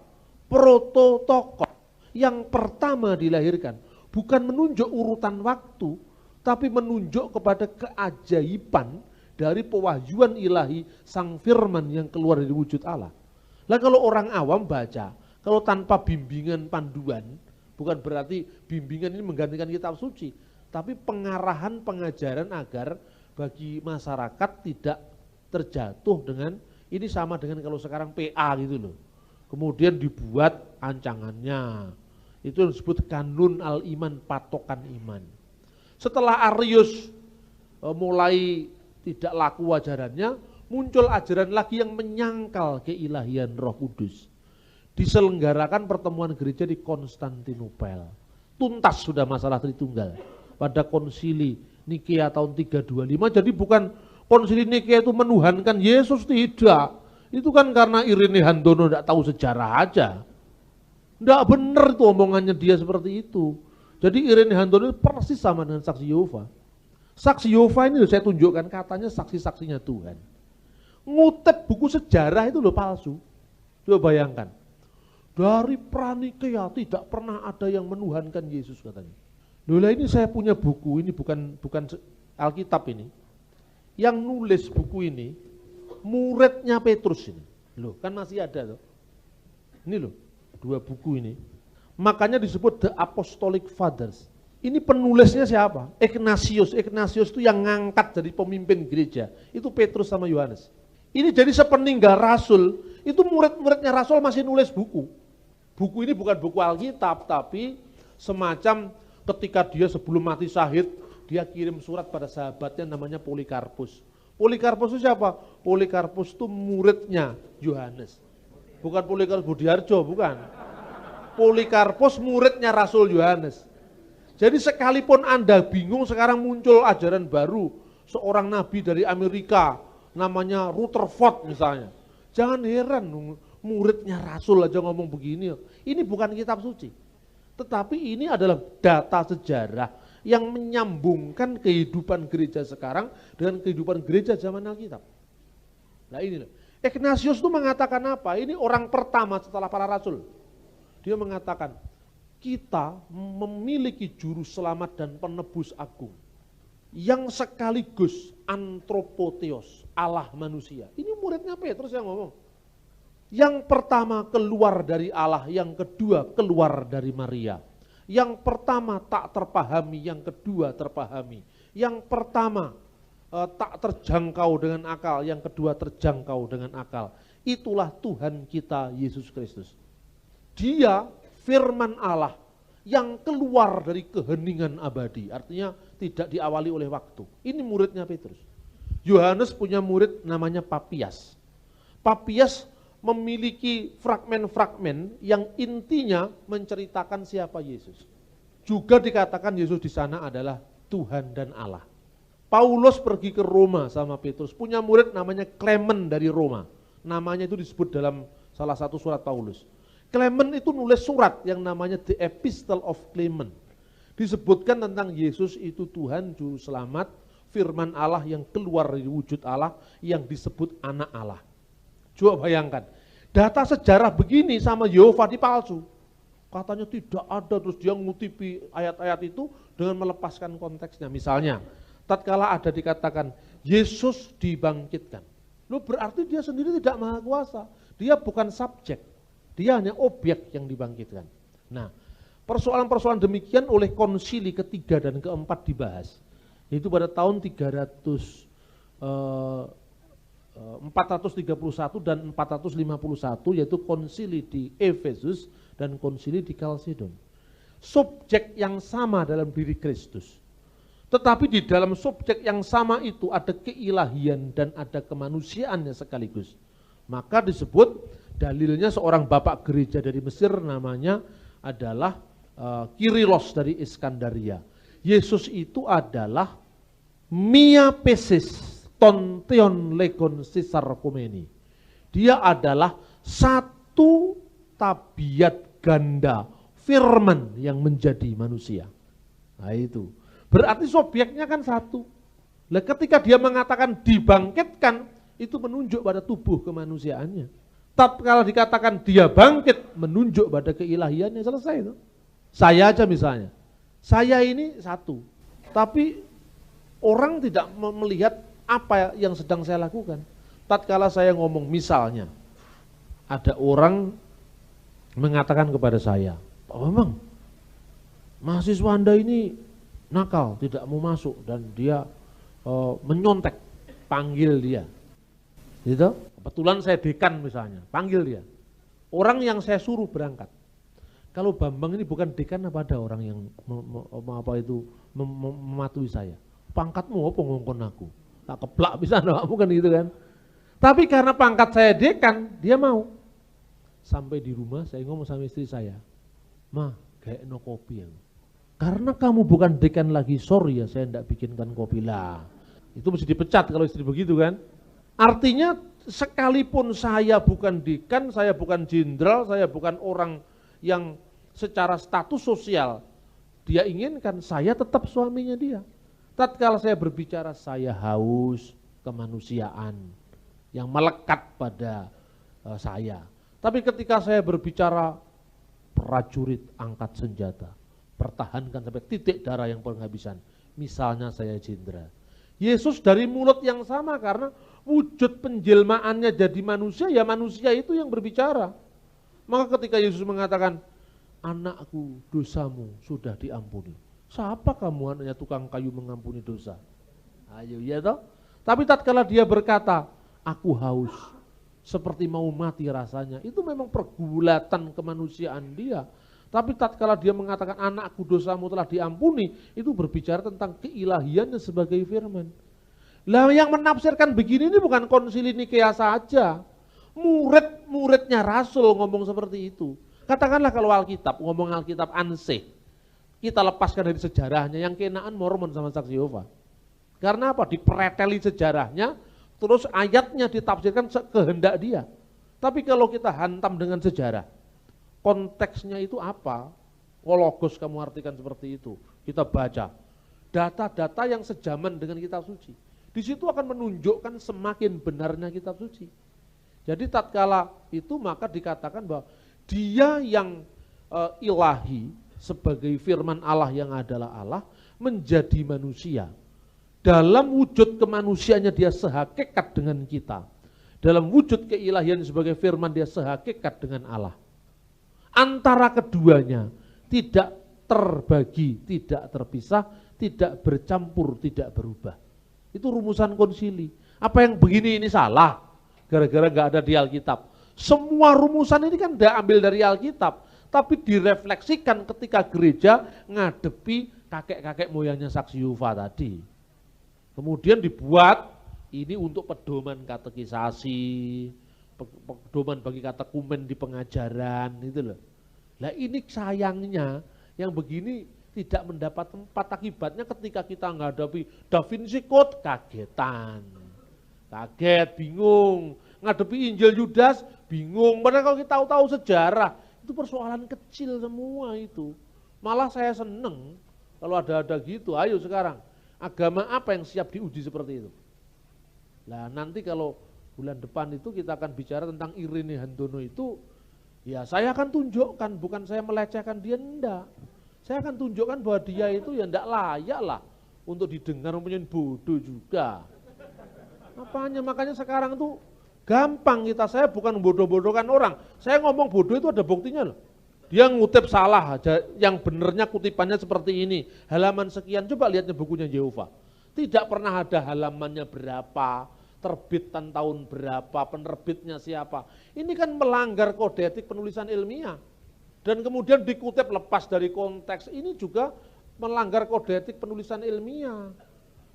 S1: Prototokos, yang pertama dilahirkan. Bukan menunjuk urutan waktu, tapi menunjuk kepada keajaiban dari pewahyuan ilahi sang firman yang keluar dari wujud Allah. Lah kalau orang awam baca, kalau tanpa bimbingan panduan, bukan berarti bimbingan ini menggantikan kitab suci, tapi pengarahan pengajaran agar bagi masyarakat tidak terjatuh dengan, ini sama dengan kalau sekarang PA gitu loh. Kemudian dibuat ancangannya, itu yang disebut kanun al-iman, patokan iman. Setelah Arius mulai tidak laku ajarannya, muncul ajaran lagi yang menyangkal keilahian Roh Kudus. Diselenggarakan pertemuan gereja di Konstantinopel. Tuntas sudah masalah Tritunggal pada konsili Nikea tahun 325. Jadi bukan konsili Nikea itu menuhankan Yesus, tidak. Itu kan karena Irene Handono tidak tahu sejarah aja. Tidak benar itu omongannya dia seperti itu. Jadi Irene Handono persis sama dengan saksi Yehova. Saksi Yehova ini saya tunjukkan katanya saksi-saksinya Tuhan. Ngutip buku sejarah itu loh palsu. Coba bayangkan. Dari Pranikea tidak pernah ada yang menuhankan Yesus katanya. Loh ini saya punya buku, ini bukan Alkitab ini. Yang nulis buku ini muridnya Petrus ini. Loh kan masih ada loh. Ini loh, 2 buku ini. Makanya disebut The Apostolic Fathers. Ini penulisnya siapa? Ignatius. Ignatius itu yang ngangkat jadi pemimpin gereja. Itu Petrus sama Yohanes. Ini jadi sepeninggal Rasul, itu murid-muridnya Rasul masih nulis buku. Buku ini bukan buku Alkitab, tapi semacam ketika dia sebelum mati syahid, dia kirim surat pada sahabatnya namanya Polikarpus. Polikarpus itu siapa? Polikarpus itu muridnya Yohanes. Bukan Polikarpus Budiarjo, bukan. Polikarpus muridnya Rasul Yohanes. Jadi sekalipun Anda bingung sekarang muncul ajaran baru, seorang nabi dari Amerika, namanya Rutherford misalnya. Jangan heran, muridnya Rasul aja ngomong begini. Ini bukan kitab suci. Tetapi ini adalah data sejarah yang menyambungkan kehidupan gereja sekarang dengan kehidupan gereja zaman Alkitab. Nah ini loh. Ignatius itu mengatakan apa? Ini orang pertama setelah para rasul. Dia mengatakan, kita memiliki juru selamat dan penebus agung yang sekaligus antropotheos, Allah manusia. Ini muridnya Petrus yang ngomong. Yang pertama keluar dari Allah, yang kedua keluar dari Maria. Yang pertama tak terpahami, yang kedua terpahami. Yang pertama tak terjangkau dengan akal, yang kedua terjangkau dengan akal. Itulah Tuhan kita Yesus Kristus. Dia firman Allah yang keluar dari keheningan abadi, artinya tidak diawali oleh waktu. Ini muridnya Petrus. Yohanes punya murid namanya Papias. Papias memiliki fragmen-fragmen yang intinya menceritakan siapa Yesus. Juga dikatakan Yesus di sana adalah Tuhan dan Allah. Paulus pergi ke Roma sama Petrus, punya murid namanya Clement dari Roma. Namanya itu disebut dalam salah satu surat Paulus. Clement itu nulis surat yang namanya The Epistle of Clement. Disebutkan tentang Yesus itu Tuhan, Juru Selamat, firman Allah yang keluar dari wujud Allah, yang disebut anak Allah. Coba bayangkan, data sejarah begini sama Yehova dipalsu. Katanya tidak ada, terus dia ngutipi ayat-ayat itu dengan melepaskan konteksnya. Misalnya, tatkala ada dikatakan, Yesus dibangkitkan. Loh berarti dia sendiri tidak maha kuasa, dia bukan subjek. Dia hanya objek yang dibangkitkan. Nah, persoalan-persoalan demikian oleh konsili ketiga dan keempat dibahas. Yaitu pada tahun 431 dan 451, yaitu konsili di Efesus dan konsili di Kalsedon. Subjek yang sama dalam diri Kristus. Tetapi di dalam subjek yang sama itu ada keilahian dan ada kemanusiaannya sekaligus. Maka disebut dalilnya seorang bapak gereja dari Mesir namanya adalah Kyrilos dari Iskandaria. Yesus itu adalah miapesis, tontion legon sisar komeni. Dia adalah satu tabiat ganda firman yang menjadi manusia. Nah itu. Berarti subjeknya kan satu. Nah, ketika dia mengatakan dibangkitkan, itu menunjuk pada tubuh kemanusiaannya. Tapi kalau dikatakan dia bangkit, menunjuk pada keilahiannya, selesai itu. Saya aja misalnya, saya ini satu, tapi orang tidak melihat apa yang sedang saya lakukan. Tatkala saya ngomong misalnya, ada orang mengatakan kepada saya, Pak Bambang, mahasiswa Anda ini nakal, tidak mau masuk, dan dia menyontek, panggil dia. Gitu? Kebetulan saya dekan misalnya, panggil dia. Orang yang saya suruh berangkat. Kalau Bambang ini bukan dekan, apa ada orang yang mematuhi saya? Pangkatmu apa ngongkon aku? Tak keplak bisa, bukan gitu kan? Tapi karena pangkat saya dekan, dia mau. Sampai di rumah saya ngomong sama istri saya, "Ma, kayak no kopi ya. Karena kamu bukan dekan lagi, sorry ya saya enggak bikinkan kopi lah." Itu mesti dipecat kalau istri begitu kan? Artinya sekalipun saya bukan dekan, saya bukan jenderal, saya bukan orang yang secara status sosial dia inginkan, saya tetap suaminya dia. Tatkala saya berbicara, saya haus kemanusiaan yang melekat pada saya. Tapi ketika saya berbicara prajurit angkat senjata, pertahankan sampai titik darah yang penghabisan, misalnya saya jenderal. Yesus dari mulut yang sama karena wujud penjelmaannya jadi manusia, ya manusia itu yang berbicara. Maka ketika Yesus mengatakan, "Anakku, dosamu sudah diampuni." Siapa kamu anaknya tukang kayu mengampuni dosa? Ayo ya toh. Tapi tatkala dia berkata, "Aku haus, seperti mau mati rasanya," itu memang pergulatan kemanusiaan dia. Tapi tatkala dia mengatakan anakku dosamu telah diampuni, itu berbicara tentang keilahiannya sebagai firman. Lah yang menafsirkan begini ini bukan konsili Nikea saja. Murid-muridnya Rasul ngomong seperti itu. Katakanlah kalau Alkitab, ngomong Alkitab ansih, kita lepaskan dari sejarahnya, yang kenaan Mormon sama Saksi Yehova. Karena apa? Dipreteli sejarahnya, terus ayatnya ditafsirkan kehendak dia. Tapi kalau kita hantam dengan sejarah, konteksnya itu apa? Logos kamu artikan seperti itu. Kita baca data-data yang sejaman dengan kitab suci. Di situ akan menunjukkan semakin benarnya kitab suci. Jadi tatkala itu maka dikatakan bahwa dia yang ilahi sebagai firman Allah yang adalah Allah menjadi manusia. Dalam wujud kemanusiaannya dia sehakikat dengan kita. Dalam wujud keilahian sebagai firman dia sehakikat dengan Allah. Antara keduanya tidak terbagi, tidak terpisah, tidak bercampur, tidak berubah. Itu rumusan konsili. Apa yang begini ini salah, gara-gara gak ada di Alkitab. Semua rumusan ini kan tidak ambil dari Alkitab, tapi direfleksikan ketika gereja ngadepi kakek-kakek moyangnya Saksi Yehova tadi. Kemudian dibuat ini untuk pedoman katekisasi, pedoman bagi katekumen di pengajaran, itu loh. Nah ini sayangnya yang begini tidak mendapat tempat, akibatnya ketika kita menghadapi Da Vinci Code kagetan, kaget, bingung, ngadepi Injil Yudas bingung. Padahal kalau kita tahu sejarah itu persoalan kecil semua itu. Malah saya seneng kalau ada gitu. Ayo sekarang agama apa yang siap diuji seperti itu? Nah nanti kalau bulan depan itu kita akan bicara tentang Irene Handono itu, ya saya akan tunjukkan, bukan saya melecehkan dia, enggak. Saya akan tunjukkan bahwa dia itu ya enggak layak lah untuk didengar, mempunyai bodoh juga. Apanya, makanya sekarang tuh gampang kita, saya bukan bodoh-bodohkan orang. Saya ngomong bodoh itu ada buktinya loh. Dia ngutip salah aja, yang benernya kutipannya seperti ini. Halaman sekian, coba lihatnya bukunya Yehova. Tidak pernah ada halamannya berapa, terbitan tahun berapa, penerbitnya siapa. Ini kan melanggar kode etik penulisan ilmiah. Dan kemudian dikutip lepas dari konteks, ini juga melanggar kode etik penulisan ilmiah.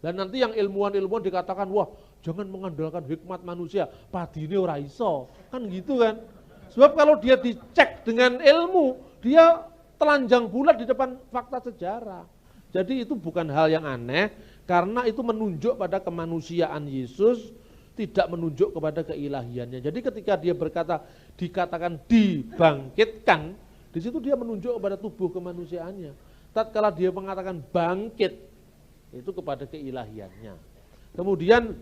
S1: Dan nanti yang ilmuwan-ilmuwan dikatakan, wah jangan mengandalkan hikmat manusia, padine ora iso. Kan gitu kan. Sebab kalau dia dicek dengan ilmu, dia telanjang bulat di depan fakta sejarah. Jadi itu bukan hal yang aneh, Karena itu menunjuk pada kemanusiaan Yesus, tidak menunjuk kepada keilahiannya. Jadi ketika dia berkata dikatakan dibangkitkan, di situ dia menunjuk kepada tubuh kemanusiaannya. Tatkala dia mengatakan bangkit, itu kepada keilahiannya. Kemudian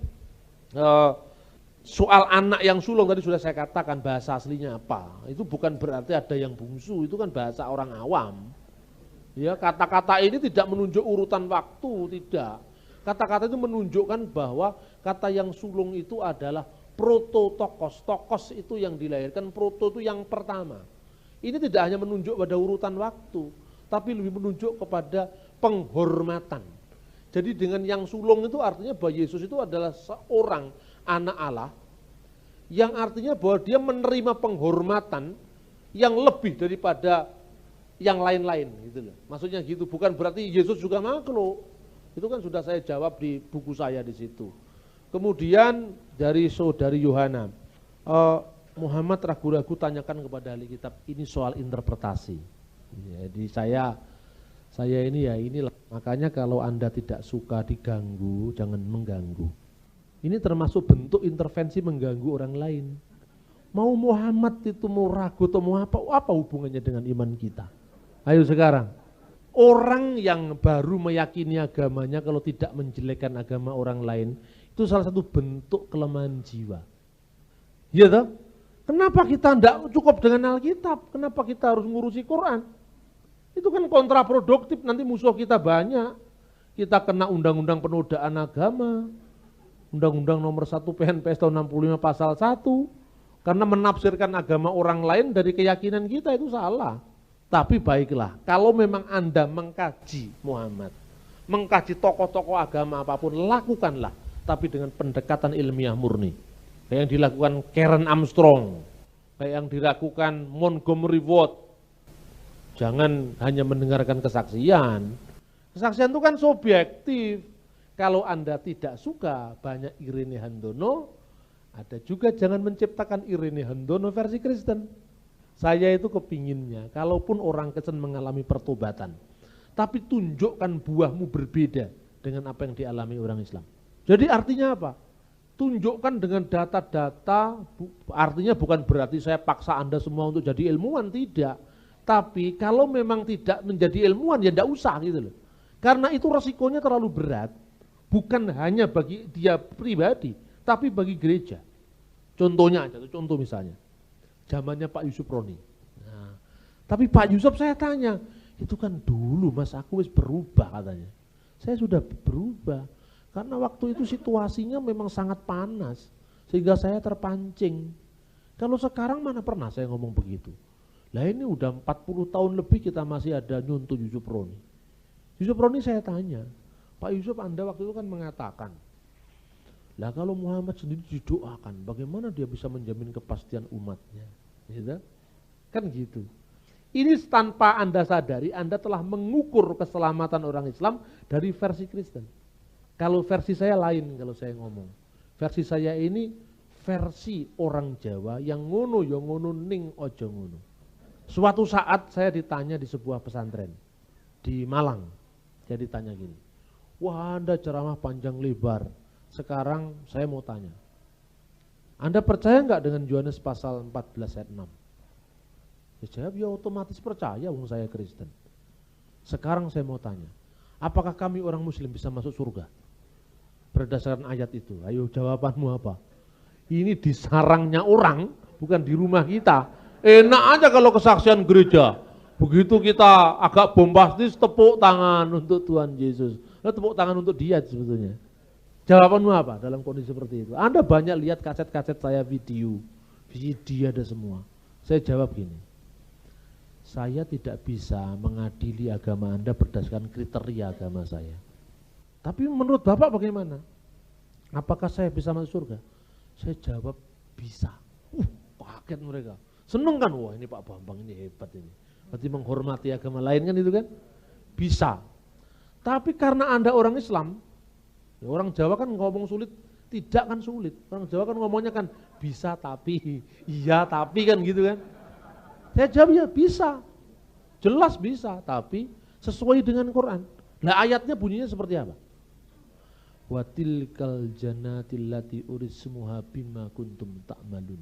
S1: soal anak yang sulung tadi sudah saya katakan bahasa aslinya apa. Itu bukan berarti ada yang bungsu, itu kan bahasa orang awam. Ya, kata-kata ini tidak menunjuk urutan waktu, tidak. Kata-kata itu menunjukkan bahwa kata yang sulung itu adalah prototokos. Tokos itu yang dilahirkan, proto itu yang pertama. Ini tidak hanya menunjuk pada urutan waktu, tapi lebih menunjuk kepada penghormatan. Jadi dengan yang sulung itu artinya bahwa Yesus itu adalah seorang anak Allah, yang artinya bahwa dia menerima penghormatan yang lebih daripada yang lain-lain gitu loh. Maksudnya gitu, bukan berarti Yesus juga makhluk. Itu kan sudah saya jawab di buku saya di situ. Kemudian dari saudari Yohana, Muhammad ragu-ragu tanyakan kepada ahli kitab, ini soal interpretasi. Jadi saya ini ya inilah, makanya kalau Anda tidak suka diganggu, jangan mengganggu. Ini termasuk bentuk intervensi mengganggu orang lain. Mau Muhammad itu mau ragu atau mau apa hubungannya dengan iman kita? Ayo sekarang. Orang yang baru meyakini agamanya kalau tidak menjelekkan agama orang lain, itu salah satu bentuk kelemahan jiwa. Iya toh? Kenapa kita tidak cukup dengan Alkitab? Kenapa kita harus ngurusi Quran? Itu kan kontraproduktif, nanti musuh kita banyak. Kita kena undang-undang penodaan agama, undang-undang nomor 1 PNPS tahun 65 pasal 1, karena menafsirkan agama orang lain dari keyakinan kita itu salah. Tapi baiklah, kalau memang Anda mengkaji Muhammad, mengkaji tokoh-tokoh agama apapun, lakukanlah. Tapi dengan pendekatan ilmiah murni. Kayak yang dilakukan Karen Armstrong, kayak yang dilakukan Montgomery Ward. Jangan hanya mendengarkan kesaksian. Kesaksian itu kan subjektif. Kalau Anda tidak suka banyak Irene Handono, ada juga jangan menciptakan Irene Handono versi Kristen. Saya itu kepinginnya, kalaupun orang Kristen mengalami pertobatan, tapi tunjukkan buahmu berbeda dengan apa yang dialami orang Islam. Jadi artinya apa? Tunjukkan dengan data-data, artinya bukan berarti saya paksa Anda semua untuk jadi ilmuwan, tidak. Tapi kalau memang tidak menjadi ilmuwan, ya tidak usah gitu loh. Karena itu resikonya terlalu berat, bukan hanya bagi dia pribadi, tapi bagi gereja. Contohnya aja, contoh misalnya. Zamannya Pak Yusuf Roni. Nah, tapi Pak Yusuf saya tanya, itu kan dulu Mas aku wis berubah katanya. Saya sudah berubah, karena waktu itu situasinya memang sangat panas, sehingga saya terpancing. Kalau sekarang mana pernah saya ngomong begitu. Lah ini udah 40 tahun lebih kita masih ada nyuntuh Yusuf Roni. Yusuf Roni saya tanya, Pak Yusuf Anda waktu itu kan mengatakan, lah kalau Muhammad sendiri didoakan, bagaimana dia bisa menjamin kepastian umatnya? Gitu? Kan gitu. Ini tanpa Anda sadari, Anda telah mengukur keselamatan orang Islam dari versi Kristen. Kalau versi saya lain kalau saya ngomong. Versi saya ini versi orang Jawa yang ngono ya ngono ning ojo ngono. Suatu saat saya ditanya di sebuah pesantren di Malang. Saya ditanya gini, wah Anda ceramah panjang lebar. Sekarang saya mau tanya, Anda percaya nggak dengan Yohanes pasal 14 ayat 6? Saya jawab, ya otomatis percaya, wong saya Kristen. Sekarang saya mau tanya, apakah kami orang Muslim bisa masuk surga? Berdasarkan ayat itu, ayo jawabanmu apa? Ini di sarangnya orang, bukan di rumah kita. Enak aja kalau kesaksian gereja. Begitu kita agak bombastis, tepuk tangan untuk Tuhan Yesus. Nah, tepuk tangan untuk dia sebetulnya. Jawabanmu apa dalam kondisi seperti itu? Anda banyak lihat kaset-kaset saya video ada semua. Saya jawab gini, saya tidak bisa mengadili agama Anda berdasarkan kriteria agama saya. Tapi menurut Bapak bagaimana? Apakah saya bisa masuk surga? Saya jawab bisa. Kaget mereka. Seneng kan, wah ini Pak Bambang ini hebat ini. Berarti menghormati agama lain kan itu kan? Bisa. Tapi karena Anda orang Islam, ya orang Jawa kan ngomong sulit, tidak kan sulit. Orang Jawa kan ngomongnya kan bisa tapi, iya tapi kan gitu kan. Saya jawab ya bisa, jelas bisa, tapi sesuai dengan Quran. Nah ayatnya bunyinya seperti apa? wa tilkal jannatil lati urismuha bima kuntum ta'malun.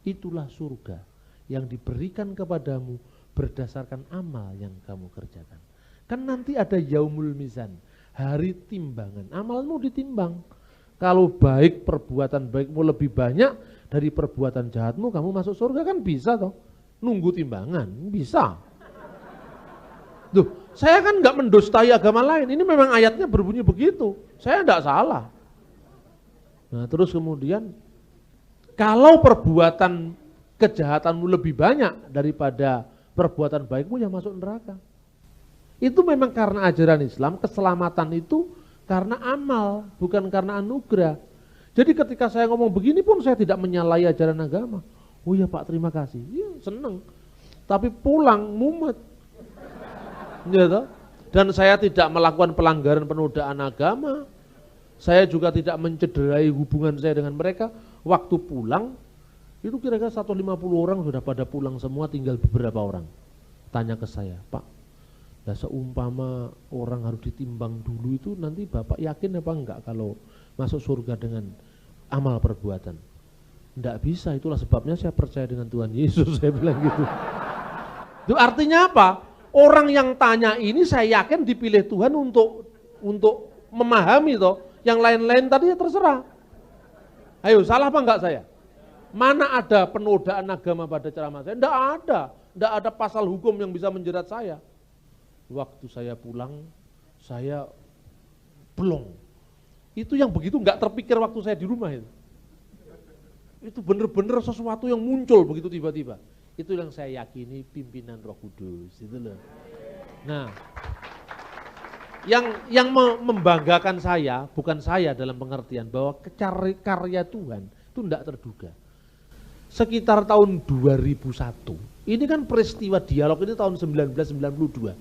S1: Itulah surga yang diberikan kepadamu berdasarkan amal yang kamu kerjakan. Kan nanti ada yaumul mizan, hari timbangan, amalmu ditimbang. Kalau baik, perbuatan baikmu lebih banyak dari perbuatan jahatmu, kamu masuk surga kan bisa toh. Nunggu timbangan, bisa. Duh, saya kan nggak mendustai agama lain, ini memang ayatnya berbunyi begitu, saya enggak salah. Nah terus kemudian, kalau perbuatan kejahatanmu lebih banyak daripada perbuatan baikmu, ya masuk neraka. Itu memang karena ajaran Islam, keselamatan itu karena amal, bukan karena anugerah. Jadi ketika saya ngomong begini pun saya tidak menyalahi ajaran agama. Oh ya Pak, terima kasih. Ya, seneng. Tapi pulang mumet. Ya, toh? Dan saya tidak melakukan pelanggaran penodaan agama. Saya juga tidak mencederai hubungan saya dengan mereka. Waktu pulang, itu kira-kira 150 orang sudah pada pulang semua, tinggal beberapa orang. Tanya ke saya, Pak, nah seumpama orang harus ditimbang dulu itu nanti Bapak yakin apa enggak kalau masuk surga dengan amal perbuatan? Enggak bisa, itulah sebabnya saya percaya dengan Tuhan Yesus, saya bilang gitu. Itu artinya apa? Orang yang tanya ini saya yakin dipilih Tuhan untuk memahami toh. Yang lain-lain tadi ya terserah. Ayo, salah apa enggak saya? Mana ada penodaan agama pada ceramah saya? Enggak ada. Enggak ada pasal hukum yang bisa menjerat saya. Waktu saya pulang, saya belum. Itu yang begitu enggak terpikir waktu saya di rumah itu. Itu benar-benar sesuatu yang muncul begitu tiba-tiba. Itu yang saya yakini pimpinan Roh Kudus, itu loh. Nah, yang membanggakan saya, bukan saya dalam pengertian bahwa karya Tuhan itu tidak terduga. Sekitar tahun 2001, ini kan peristiwa dialog ini tahun 1992.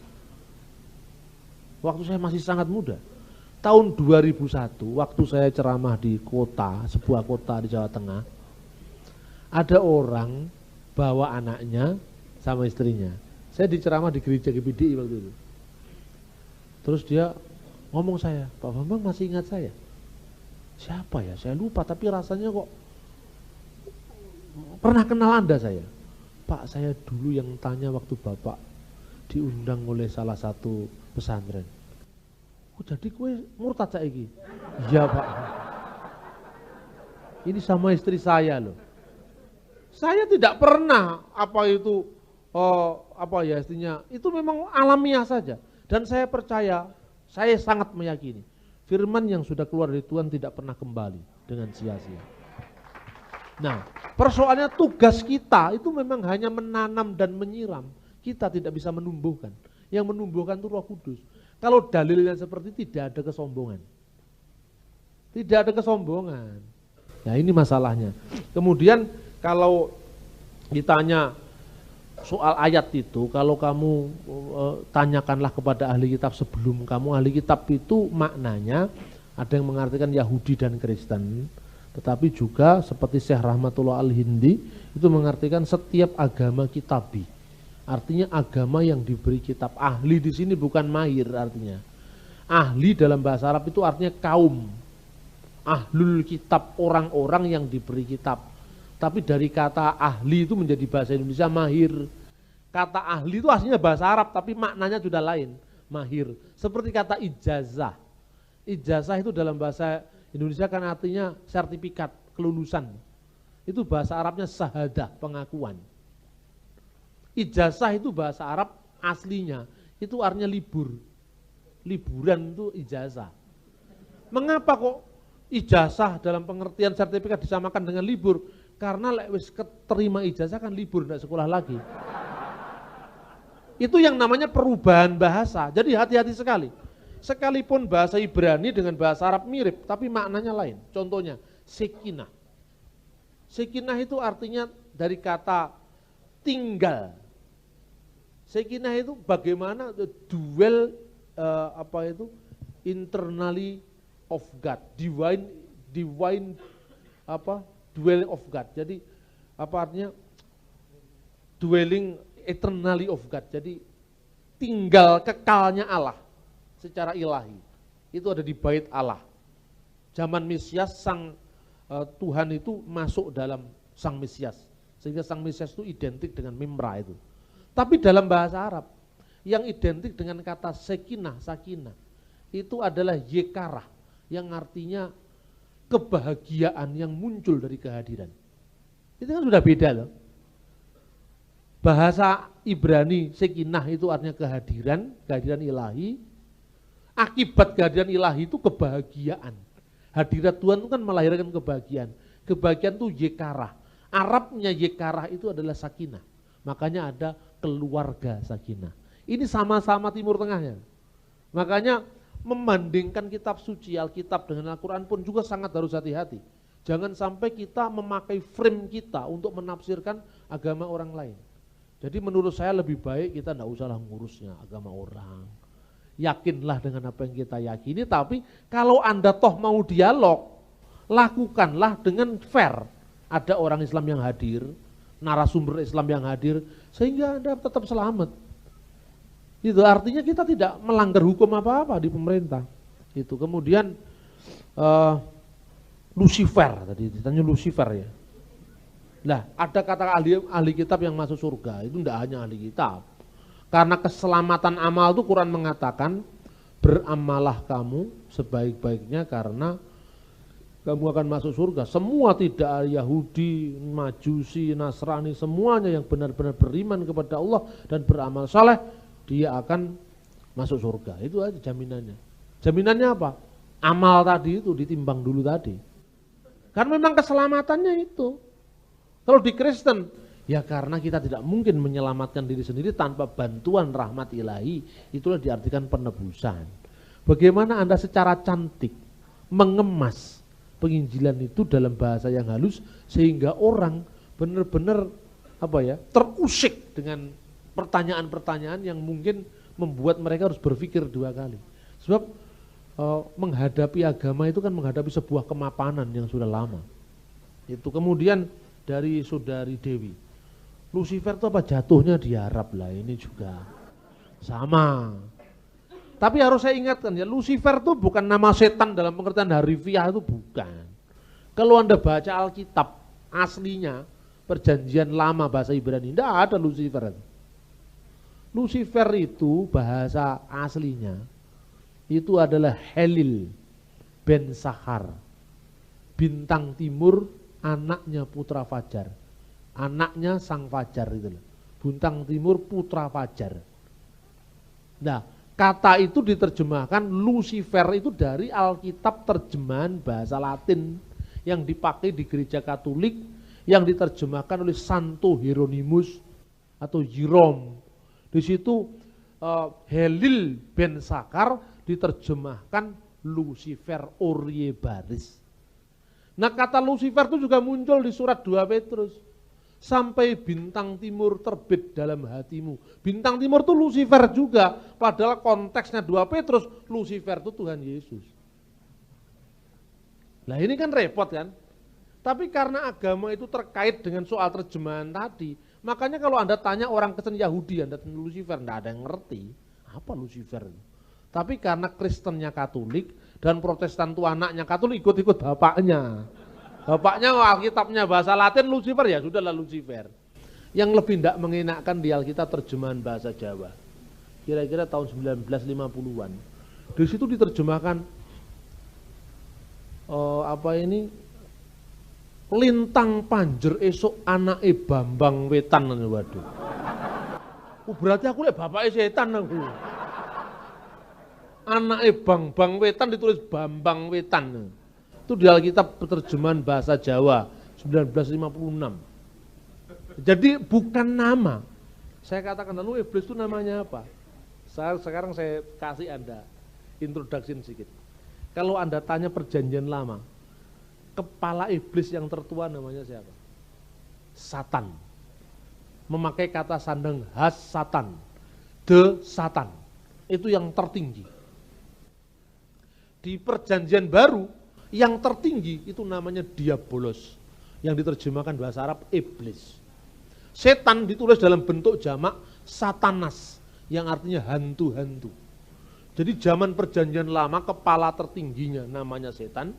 S1: Waktu saya masih sangat muda. Tahun 2001, waktu saya ceramah di kota, sebuah kota di Jawa Tengah, ada orang bawa anaknya sama istrinya. Saya diceramah di gereja GPDI waktu itu. Terus dia ngomong saya, Pak Bambang masih ingat saya? Siapa ya? Saya lupa, tapi rasanya kok pernah kenal Anda saya. Pak, saya dulu yang tanya waktu Bapak diundang oleh salah satu pesantren. Oh, jadi kue murtad saiki? Iya Pak. Ini sama istri saya loh. Saya tidak pernah istrinya, itu memang alamiah saja. Dan saya percaya, saya sangat meyakini, firman yang sudah keluar dari Tuhan tidak pernah kembali dengan sia-sia. Nah, persoalannya tugas kita itu memang hanya menanam dan menyiram. Kita tidak bisa menumbuhkan. Yang menumbuhkan itu Roh Kudus. Kalau dalilnya seperti tidak ada kesombongan. Tidak ada kesombongan. Nah ini masalahnya. Kemudian kalau ditanya soal ayat itu, kalau kamu tanyakanlah kepada ahli kitab sebelum kamu, ahli kitab itu maknanya ada yang mengartikan Yahudi dan Kristen, tetapi juga seperti Syekh Rahmatullah Al-Hindi itu mengartikan setiap agama kitabi. Artinya agama yang diberi kitab. Ahli di sini bukan mahir artinya. Ahli dalam bahasa Arab itu artinya kaum. Ahlul kitab, orang-orang yang diberi kitab. Tapi dari kata ahli itu menjadi bahasa Indonesia mahir. Kata ahli itu aslinya bahasa Arab tapi maknanya sudah lain, mahir. Seperti kata ijazah. Ijazah itu dalam bahasa Indonesia kan artinya sertifikat, kelulusan. Itu bahasa Arabnya syahadah, pengakuan. Ijazah itu bahasa Arab aslinya, itu artinya libur. Liburan itu ijazah. Mengapa kok ijazah dalam pengertian sertifikat disamakan dengan libur? Karena wis keterima ijazah kan libur, tidak sekolah lagi. Itu yang namanya perubahan bahasa. Jadi hati-hati sekali. Sekalipun bahasa Ibrani dengan bahasa Arab mirip, tapi maknanya lain. Contohnya, sekinah. Sekinah itu artinya dari kata tinggal. Sekinah itu bagaimana duel internally of God, divine dwelling of God. Jadi apa artinya dwelling eternally of God. Jadi tinggal kekalnya Allah secara ilahi. Itu ada di bait Allah. Zaman Mesias sang Tuhan itu masuk dalam sang Mesias. Sehingga sang Mesias itu identik dengan Mimra itu. Tapi dalam bahasa Arab yang identik dengan kata sekinah, sakinah itu adalah yekarah yang artinya kebahagiaan yang muncul dari kehadiran. Itu kan sudah beda loh. Bahasa Ibrani sekinah itu artinya kehadiran ilahi. Akibat kehadiran ilahi itu kebahagiaan. Hadirat Tuhan itu kan melahirkan kebahagiaan. Kebahagiaan itu yekarah. Arabnya yekarah itu adalah sakinah. Makanya ada keluarga sakinah. Ini sama-sama Timur Tengahnya. Makanya membandingkan kitab suci Alkitab dengan Al-Quran pun juga sangat harus hati-hati. Jangan sampai kita memakai frame kita untuk menafsirkan agama orang lain. Jadi menurut saya lebih baik kita tidak usahlah ngurusnya agama orang. Yakinlah dengan apa yang kita yakini, tapi kalau Anda toh mau dialog, lakukanlah dengan fair. Ada orang Islam yang hadir, narasumber Islam yang hadir, sehingga Anda tetap selamat. Itu artinya kita tidak melanggar hukum apa-apa di pemerintah. Itu kemudian Lucifer, tadi ditanya Lucifer ya. Nah, ada kata ahli kitab yang masuk surga, itu tidak hanya ahli kitab. Karena keselamatan amal itu Quran mengatakan, beramalah kamu sebaik-baiknya karena kamu akan masuk surga. Semua tidak Yahudi, Majusi, Nasrani, semuanya yang benar-benar beriman kepada Allah dan beramal saleh, dia akan masuk surga. Itu aja jaminannya. Jaminannya apa? Amal tadi itu ditimbang dulu tadi. Karena memang keselamatannya itu. Kalau di Kristen, ya karena kita tidak mungkin menyelamatkan diri sendiri tanpa bantuan rahmat ilahi, itulah diartikan penebusan. Bagaimana Anda secara cantik mengemas penginjilan itu dalam bahasa yang halus sehingga orang benar-benar terusik dengan pertanyaan-pertanyaan yang mungkin membuat mereka harus berpikir dua kali. Sebab menghadapi agama itu kan menghadapi sebuah kemapanan yang sudah lama. Itu kemudian dari saudari Dewi, Lucifer itu apa jatuhnya di Arab lah, ini juga sama. Tapi harus saya ingatkan ya, Lucifer itu bukan nama setan dalam pengertian harifiah, itu bukan. Kalau Anda baca Alkitab aslinya, perjanjian lama bahasa Ibrani, tidak ada Lucifer. Lucifer itu bahasa aslinya, itu adalah Helil ben Sahar, bintang timur, anaknya putra Fajar. Anaknya sang Fajar itu loh. Bintang timur putra Fajar. Nah, kata itu diterjemahkan Lucifer itu dari Alkitab terjemahan bahasa Latin yang dipakai di gereja Katolik yang diterjemahkan oleh Santo Hieronymus atau Jerome. Di situ Helil ben Sakar diterjemahkan Lucifer Orie Baris. Nah, kata Lucifer itu juga muncul di surat 2 Petrus. Sampai bintang timur terbit dalam hatimu. Bintang timur itu Lucifer juga. Padahal konteksnya 2 Petrus, Lucifer itu Tuhan Yesus. Nah ini kan repot kan. Tapi karena agama itu terkait dengan soal terjemahan tadi, makanya kalau Anda tanya orang Kristen Yahudi, Anda tanya Lucifer, tidak ada yang ngerti. Apa Lucifer itu? Tapi karena Kristennya Katolik dan Protestan itu anaknya Katolik, ikut-ikut bapaknya. Bapaknya Alkitabnya bahasa Latin, Lucifer, ya sudahlah Lucifer. Yang lebih tidak mengenakkan di Alkitab terjemahan bahasa Jawa. Kira-kira tahun 1950-an. Di situ diterjemahkan lintang panjer esok anake Bambang Wetan. Waduh. Berarti aku lihat bapaknya setan aku. Anake Bambang Wetan ditulis Bambang Wetan. Itu di Alkitab terjemahan bahasa Jawa 1956. Jadi bukan nama. Saya katakan lalu iblis itu namanya apa? Sekarang saya kasih Anda introduction sedikit. Kalau Anda tanya perjanjian lama, kepala iblis yang tertua namanya siapa? Satan. Memakai kata sandang has Satan. The Satan. Itu yang tertinggi. Di perjanjian baru, yang tertinggi itu namanya Diabolos. Yang diterjemahkan bahasa Arab iblis. Setan ditulis dalam bentuk jamak Satanas, yang artinya hantu-hantu. Jadi zaman perjanjian lama kepala tertingginya namanya setan,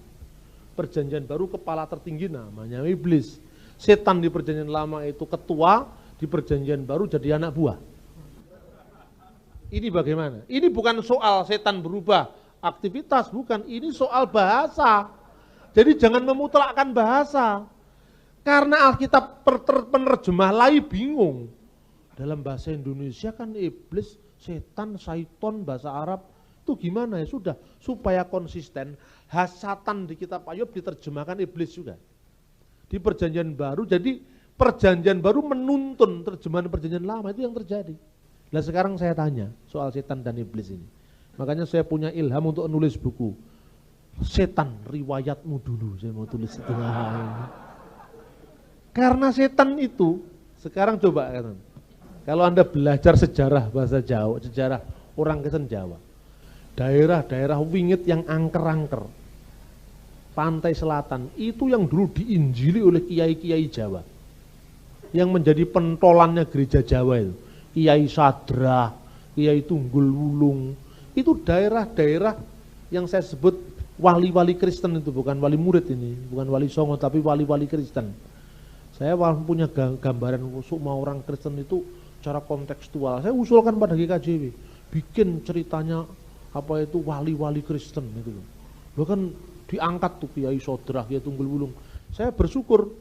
S1: Perjanjian Baru kepala tertinggi namanya iblis. Setan di Perjanjian Lama itu ketua, di Perjanjian Baru jadi anak buah. Ini bagaimana? Ini bukan soal setan berubah aktivitas, bukan. Ini soal bahasa. Jadi jangan memutlakkan bahasa. Karena Alkitab penerjemah lain bingung. Dalam bahasa Indonesia kan iblis, setan, syaiton, bahasa Arab. Itu gimana ya? Sudah, supaya konsisten, hasatan di kitab Ayub diterjemahkan iblis juga. Di Perjanjian Baru, jadi Perjanjian Baru menuntun terjemahan Perjanjian Lama, itu yang terjadi. Nah sekarang saya tanya soal setan dan iblis ini. Makanya saya punya ilham untuk nulis buku. Setan, riwayatmu dulu, saya mau tulis itu. Karena setan itu, sekarang coba kalau Anda belajar sejarah bahasa Jawa, sejarah orang Kristen Jawa, daerah-daerah wingit yang angker-angker, pantai selatan, itu yang dulu diinjili oleh kiai-kiai Jawa. Yang menjadi pentolannya gereja Jawa itu. Kiai Sadrah, Kiai Tunggul Wulung, itu daerah-daerah yang saya sebut wali-wali Kristen itu, bukan wali murid ini, bukan wali songo, tapi wali-wali Kristen. Saya punya gambaran semua orang Kristen itu secara kontekstual. Saya usulkan pada GKJW, bikin ceritanya apa itu wali-wali Kristen itu. Lo kan diangkat tuh Kiai Sadrah, Kiai Tunggul Wulung. Saya bersyukur,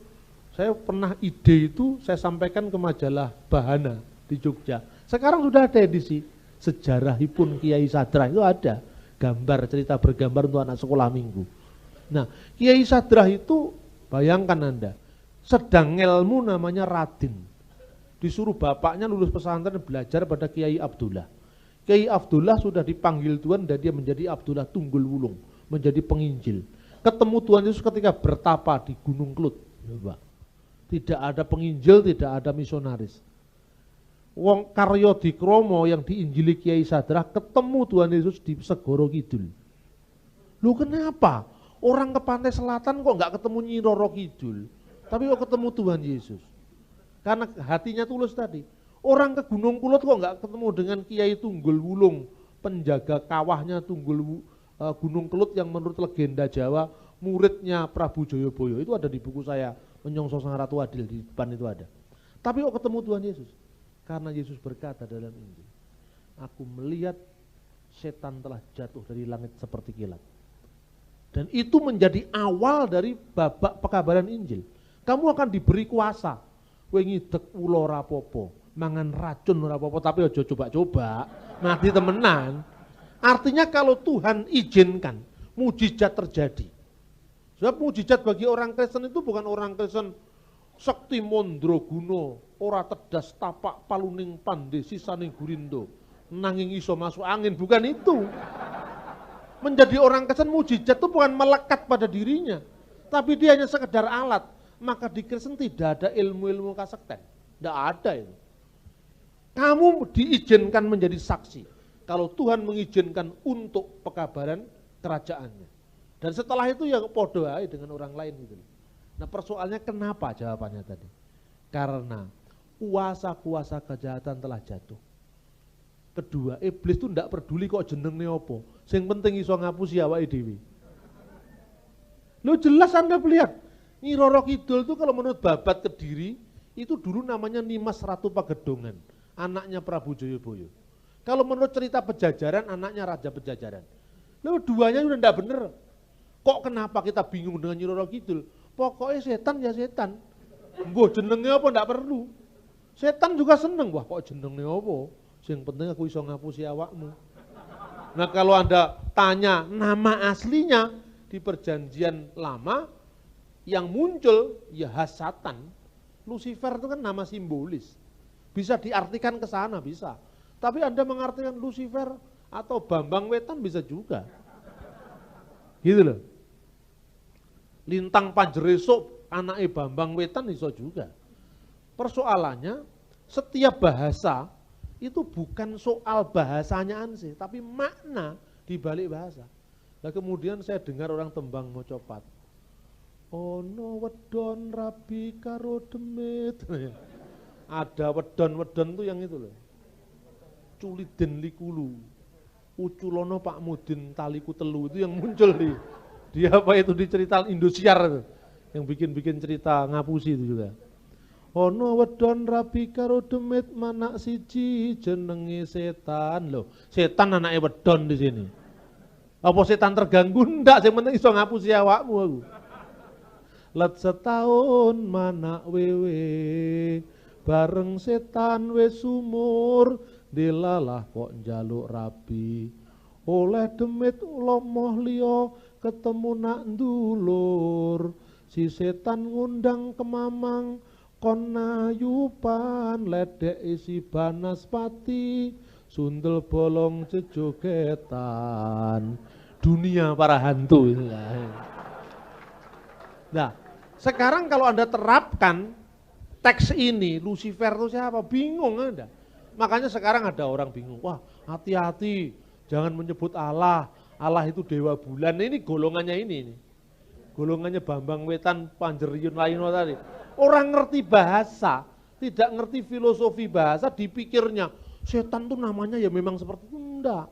S1: saya pernah ide itu saya sampaikan ke majalah Bahana di Jogja. Sekarang sudah ada edisi sejarahipun Kiai Sadrah, itu ada gambar, cerita bergambar untuk anak sekolah minggu. Nah, Kiai Sadrah itu bayangkan Anda, sedang ilmu namanya Radin. Disuruh bapaknya lulus pesantren belajar pada Kiai Abdullah. Kiai Abdullah sudah dipanggil Tuhan dan dia menjadi Abdullah Tunggul Wulung, menjadi penginjil. Ketemu Tuhan Yesus ketika bertapa di Gunung Klut. Tidak ada penginjil, tidak ada misionaris. Wong Karyo Dikromo yang diinjili Kiai Sadrah ketemu Tuhan Yesus di Segoro Kidul. Loh kenapa? Orang ke pantai selatan kok nggak ketemu Nyi Roro Kidul, tapi kok ketemu Tuhan Yesus? Karena hatinya tulus tadi. Orang ke Gunung Kulut kok nggak ketemu dengan Kiai Tunggul Wulung, penjaga kawahnya Gunung Kelut yang menurut legenda Jawa muridnya Prabu Joyoboyo. Itu ada di buku saya, Menyongsong Sang Ratu Adil, di depan itu ada. Tapi kok ketemu Tuhan Yesus? Karena Yesus berkata dalam Injil, aku melihat setan telah jatuh dari langit seperti kilat. Dan itu menjadi awal dari babak pekabaran Injil. Kamu akan diberi kuasa. Kowe ngidek ulo rapopo, mangan racun rapopo, tapi ojo coba-coba, mati temenan. Artinya kalau Tuhan izinkan, mujizat terjadi. Sebab mujizat bagi orang Kristen itu bukan orang Kristen sekti mondro guno, ora tedas tapak paluning pande sisaning gurindo, nanging iso masuk angin, bukan itu. Menjadi orang Kristen mujizat itu bukan melekat pada dirinya, tapi dia hanya sekedar alat. Maka di Kristen tidak ada ilmu-ilmu kasekten, tidak ada itu. Kamu diizinkan menjadi saksi kalau Tuhan mengizinkan untuk pekabaran kerajaannya. Dan setelah itu ya podo aja dengan orang lain gitu. Nah persoalannya kenapa jawabannya tadi? Karena kuasa-kuasa kejahatan telah jatuh. Kedua, iblis itu tidak peduli kok jenenge apa. Yang penting iso ngapusi awake dhewe. Lo jelas Anda melihat, Nyi Roro Kidul itu kalau menurut Babat Kediri, itu dulu namanya Nimas Ratu Pagedongan, anaknya Prabu Joyoboyo. Kalau menurut cerita Pejajaran, anaknya Raja Pejajaran. Lalu duanya udah enggak bener. Kok kenapa kita bingung dengan Nyi Roro Kidul? Pokoknya setan ya setan. Mbah jenenge apa enggak perlu. Setan juga seneng, wah kok jenenge apa? Yang penting aku iso ngapusi awakmu. Nah kalau Anda tanya nama aslinya di Perjanjian Lama, yang muncul ya hasatan. Lucifer itu kan nama simbolis. Bisa diartikan ke sana, bisa. Tapi Anda mengartikan Lucifer atau Bambang Wetan bisa juga. Gitu loh. Lintang Panjeresuk, anaknya Bambang Wetan bisa juga. Persoalannya, setiap bahasa itu bukan soal bahasanya ansih, tapi makna di balik bahasa. Nah kemudian saya dengar orang Tembang Mocopat. Ono wedon rabi karo demit. Ada wedon-wedon tuh yang itu loh. Culiden likulu. Uculono Pak Mudin taliku telu, itu yang muncul di Dia apa itu di cerita Indosiar itu, yang bikin-bikin cerita ngapusi itu juga. Ono wedon rabi karo demit manak siji jenenge setan. Loh, setan anaknya wedon di sini. Apa setan terganggu? Ndak, sing penting iso ngapusi awakmu aku. Let setahun manak wewe bareng setan wis umur dilalah kok njaluk rabi. Oleh demit lomoh liya ketemu nak ndulur. Si setan ngundang ke mamang kon nayupan ledek isi banaspati sundel bolong jejogetan. Dunia para hantu inilah. Nah, sekarang kalau Anda terapkan teks ini, Lucifer itu siapa? Bingung Anda. Makanya sekarang ada orang bingung, wah hati-hati jangan menyebut Allah, Allah itu dewa bulan. Ini golongannya ini. Golongannya Bambang Wetan, Panjeriun Laino tadi. Orang ngerti bahasa, tidak ngerti filosofi bahasa, dipikirnya setan tuh namanya ya memang seperti itu. Enggak.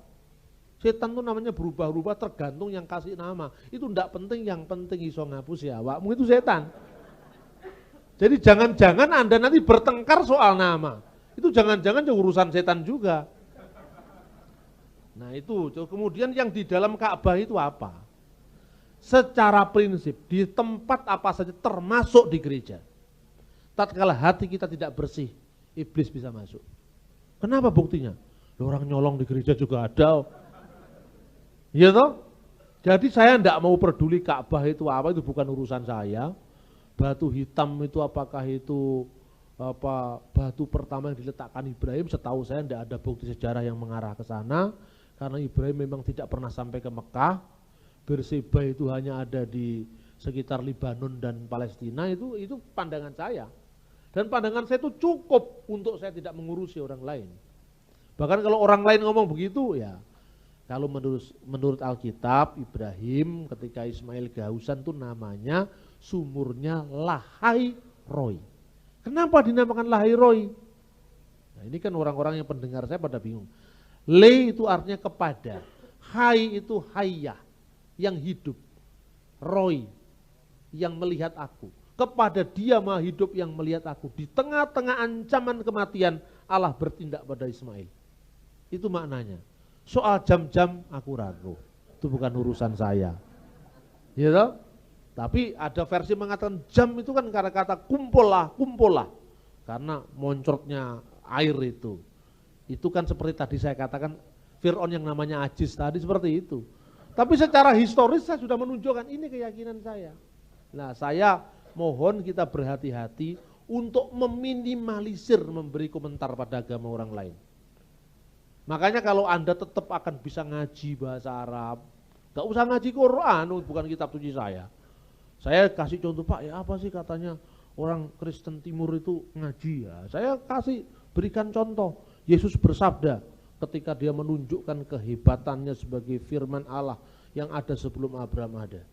S1: Setan tuh namanya berubah-ubah tergantung yang kasih nama. Itu enggak penting, yang penting iso ngapus ya awakmu itu setan. Jadi jangan-jangan Anda nanti bertengkar soal nama. Itu jangan-jangan urusan setan juga. Nah itu, kemudian yang di dalam Ka'bah itu apa? Secara prinsip, di tempat apa saja termasuk di gereja. Tatkala hati kita tidak bersih, iblis bisa masuk. Kenapa buktinya? Orang nyolong di gereja juga ada. Iya toh? Jadi saya tidak mau peduli Ka'bah itu apa, itu bukan urusan saya. Batu hitam itu apakah itu batu pertama yang diletakkan Ibrahim, setahu saya tidak ada bukti sejarah yang mengarah ke sana. Karena Ibrahim memang tidak pernah sampai ke Mekah. Berseba itu hanya ada di sekitar Libanon dan Palestina, itu pandangan saya. Dan pandangan saya itu cukup untuk saya tidak mengurusi orang lain. Bahkan kalau orang lain ngomong begitu ya, kalau menurut Alkitab, Ibrahim ketika Ismail kehausan itu namanya sumurnya Lahai Roi. Kenapa dinamakan Lahai Roi? Nah ini kan orang-orang yang pendengar saya pada bingung. Le itu artinya kepada, hai itu hayah, yang hidup, Roy, yang melihat aku. Kepada dia maha hidup yang melihat aku. Di tengah-tengah ancaman kematian, Allah bertindak pada Ismail. Itu maknanya. Soal jam-jam aku ragu. Itu bukan urusan saya. Ya toh? Tapi ada versi mengatakan jam itu kan karena kata kumpullah, kumpullah. Karena moncrotnya air itu. Itu kan seperti tadi saya katakan, Fir'aun yang namanya Ajis tadi seperti itu. Tapi secara historis saya sudah menunjukkan ini keyakinan saya. Nah saya mohon kita berhati-hati untuk meminimalisir memberi komentar pada agama orang lain. Makanya kalau Anda tetap akan bisa ngaji bahasa Arab, gak usah ngaji Quran, bukan kitab suci saya. Saya kasih contoh, Pak, ya apa sih katanya orang Kristen Timur itu ngaji ya. Saya kasih berikan contoh, Yesus bersabda ketika dia menunjukkan kehebatannya sebagai firman Allah yang ada sebelum Abraham ada.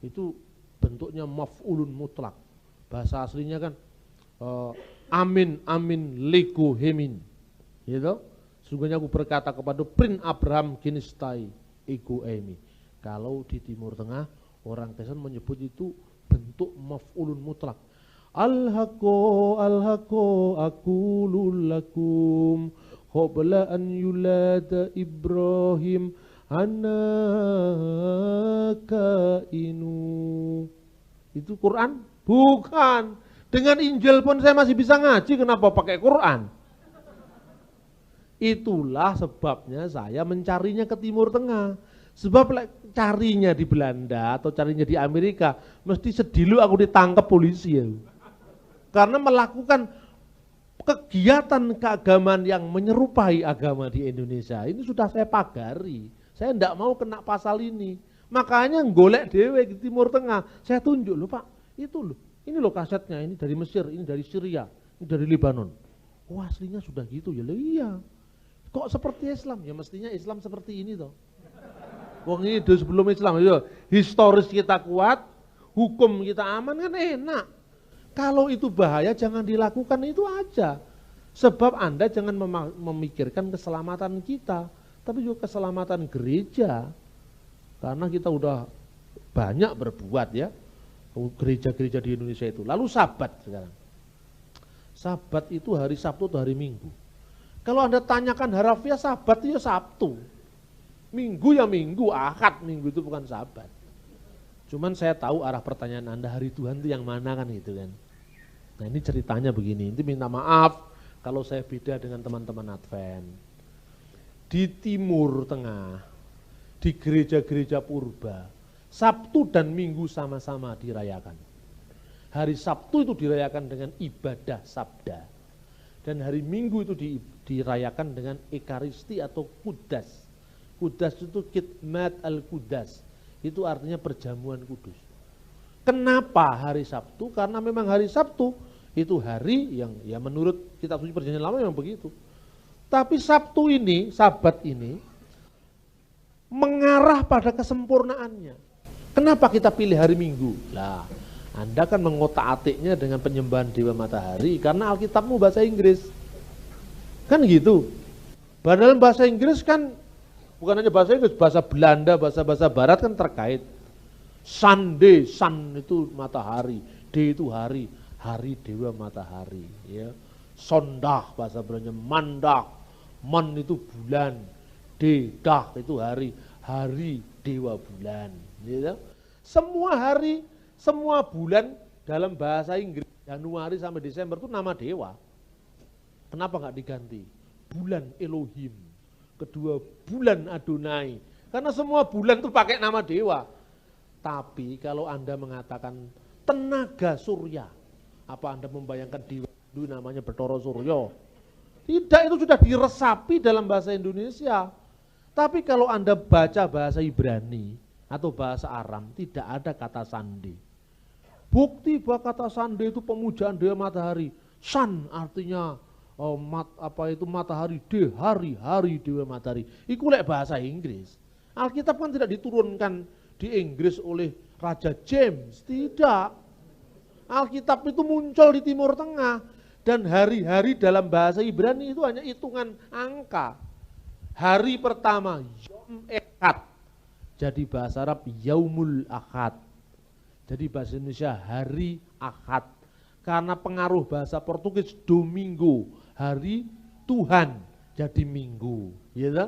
S1: Itu bentuknya maf'ulun mutlak. Bahasa aslinya kan amin amin liku hemin. Gitu? Sungguhnya aku berkata kepada Prin Abraham kinistai iku emi. Kalau di Timur Tengah orang Kristen menyebut itu bentuk maf'ulun mutlak. Al-haqo aqulu lakum qabla an yulada Ibrahim anaka inu. Itu Quran? Bukan. Dengan Injil pun saya masih bisa ngaji, kenapa pakai Quran? Itulah sebabnya saya mencarinya ke Timur Tengah. Sebab carinya di Belanda atau carinya di Amerika, mesti sedilu aku ditangkap polisi ya. Karena melakukan kegiatan keagamaan yang menyerupai agama di Indonesia. Ini sudah saya pagari. Saya tidak mau kena pasal ini. Makanya golek dewe di Timur Tengah. Saya tunjuk loh Pak, itu loh. Ini loh kasetnya, ini dari Mesir, ini dari Syria, ini dari Libanon. Oh aslinya sudah gitu ya, loh iya. Kok seperti Islam? Ya mestinya Islam seperti ini toh. Wong ini sebelum Islam, ya, historis kita kuat, hukum kita aman kan enak. Kalau itu bahaya jangan dilakukan itu aja. Sebab Anda jangan memikirkan keselamatan kita, tapi juga keselamatan gereja. Karena kita udah banyak berbuat ya, gereja-gereja di Indonesia itu. Lalu Sabat sekarang. Sabat itu hari Sabtu atau hari Minggu? Kalau Anda tanyakan harafiah Sabat itu ya Sabtu. Minggu ya Minggu, Ahad, Minggu itu bukan Sabat. Cuman saya tahu arah pertanyaan Anda, hari Tuhan itu yang mana kan gitu kan. Nah ini ceritanya begini, ini minta maaf kalau saya beda dengan teman-teman Advent. Di Timur Tengah, di gereja-gereja purba, Sabtu dan Minggu sama-sama dirayakan. Hari Sabtu itu dirayakan dengan ibadah sabda. Dan hari Minggu itu dirayakan dengan ekaristi atau kudas. Kudas itu khidmat al-kudas. Itu artinya perjamuan kudus. Kenapa hari Sabtu? Karena memang hari Sabtu itu hari yang ya menurut kitab suci perjanjian lama memang begitu. Tapi Sabtu ini, Sabat ini mengarah pada kesempurnaannya. Kenapa kita pilih hari Minggu? Lah, Anda kan mengotak-atiknya dengan penyembahan Dewa Matahari karena Alkitabmu bahasa Inggris. Kan gitu. Padahal bahasa Inggris kan bukan hanya bahasa Inggris, bahasa Belanda, bahasa-bahasa barat kan terkait. Sunday, sun itu matahari, day itu hari, hari Dewa Matahari. Ya. Sondag bahasa Belanda, mandag, man itu bulan, dedah itu hari, hari Dewa bulan. Gitu. Semua hari, semua bulan dalam bahasa Inggris, Januari sampai Desember itu nama dewa. Kenapa nggak diganti? Bulan Elohim. Kedua bulan Adonai, karena semua bulan itu pakai nama dewa. Tapi kalau Anda mengatakan tenaga surya, apa Anda membayangkan dewa itu namanya Bathara Surya? Tidak, itu sudah diresapi dalam bahasa Indonesia. Tapi kalau Anda baca bahasa Ibrani atau bahasa Aram, tidak ada kata sande. Bukti bahwa kata sande itu pemujaan Dewa Matahari. Sun artinya matahari, hari Dewa Matahari. Iku lek bahasa Inggris. Alkitab kan tidak diturunkan di Inggris oleh Raja James, tidak. Alkitab itu muncul di Timur Tengah dan hari-hari dalam bahasa Ibrani itu hanya hitungan angka. Hari pertama Yom Echad. Jadi bahasa Arab Yaumul Ahad. Jadi bahasa Indonesia hari Ahad. Karena pengaruh bahasa Portugis Domingo, hari Tuhan, jadi minggu, gitu.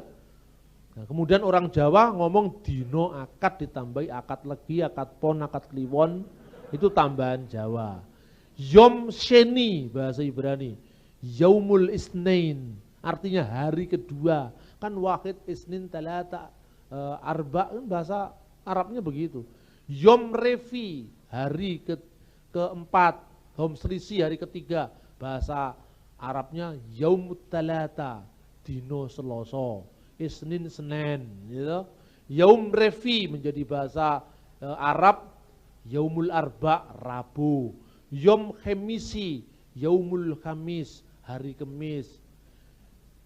S1: Nah, kemudian orang Jawa ngomong dino akad ditambahi akad legi, akad pon, akad kliwon, itu tambahan Jawa. Yom Sheni bahasa Ibrani, Yaumul Isnain, artinya hari kedua. Kan wahid, isnin, talata, arba, kan bahasa Arabnya begitu. Yom Revi, hari keempat. Yom Selisi hari ketiga, bahasa Arabnya Yaumut Talata, dino Selasa, Isnin Senin, gitu. Yaum Revi menjadi bahasa Arab Yaumul Arba, Rabu. Yom Khemisi, Yaumul Khamis, hari Kemis.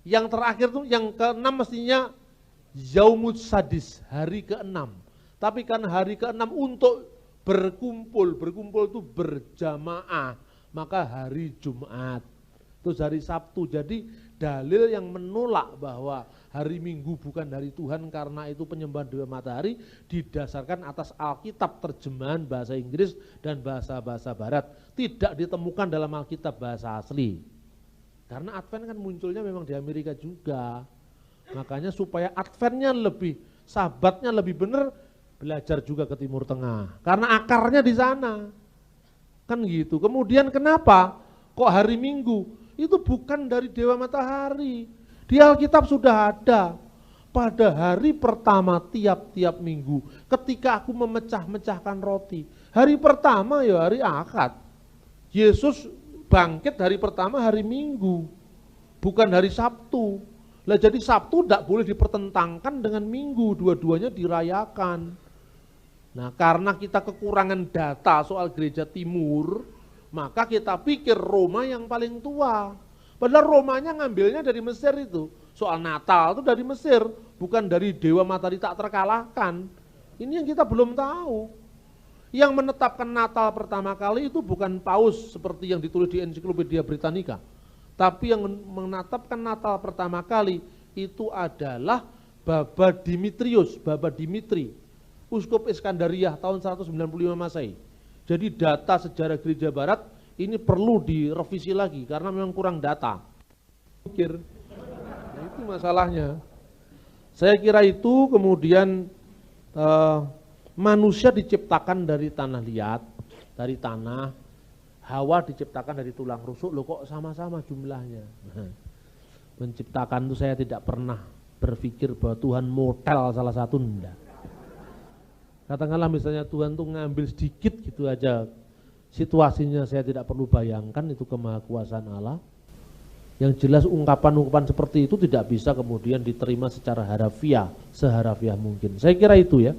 S1: Yang terakhir tuh yang keenam mestinya Yaumut Sadis, hari keenam. Tapi kan hari keenam untuk berkumpul itu berjamaah, maka hari Jumat, terus hari Sabtu. Jadi dalil yang menolak bahwa hari Minggu bukan hari Tuhan karena itu penyembahan Dewa Matahari didasarkan atas Alkitab terjemahan bahasa Inggris dan bahasa-bahasa Barat, tidak ditemukan dalam Alkitab bahasa asli. Karena Advent kan munculnya memang di Amerika juga, makanya supaya Adventnya lebih, Sabatnya lebih benar, belajar juga ke Timur Tengah, karena akarnya di sana, kan gitu. Kemudian kenapa kok hari Minggu? Itu bukan dari Dewa Matahari, di Alkitab sudah ada. Pada hari pertama tiap-tiap minggu, ketika aku memecah-mecahkan roti, hari pertama ya hari Ahad. Yesus bangkit hari pertama hari Minggu, bukan hari Sabtu. Lah jadi Sabtu tidak boleh dipertentangkan dengan Minggu, dua-duanya dirayakan. Nah, karena kita kekurangan data soal gereja timur, maka kita pikir Roma yang paling tua. Padahal Romanya ngambilnya dari Mesir itu. Soal Natal itu dari Mesir, bukan dari Dewa Matahari tak terkalahkan. Ini yang kita belum tahu. Yang menetapkan Natal pertama kali itu bukan Paus seperti yang ditulis di Ensiklopedia Britannica. Tapi yang menetapkan Natal pertama kali itu adalah Baba Dimitrius, Baba Dimitri. Uskup Iskandariyah tahun 195 Masehi. Jadi data sejarah gereja barat ini perlu direvisi lagi karena memang kurang data. Pikir, nah, itu masalahnya. Saya kira itu kemudian manusia diciptakan dari tanah liat, dari tanah, Hawa diciptakan dari tulang rusuk, loh kok sama-sama jumlahnya. Menciptakan itu saya tidak pernah berpikir bahwa Tuhan motel salah satu, enggak. Katakanlah misalnya Tuhan tuh ngambil sedikit gitu aja, situasinya saya tidak perlu bayangkan, itu kemahakuasaan Allah. Yang jelas ungkapan-ungkapan seperti itu tidak bisa kemudian diterima secara harafiah, seharafiah mungkin. Saya kira itu ya.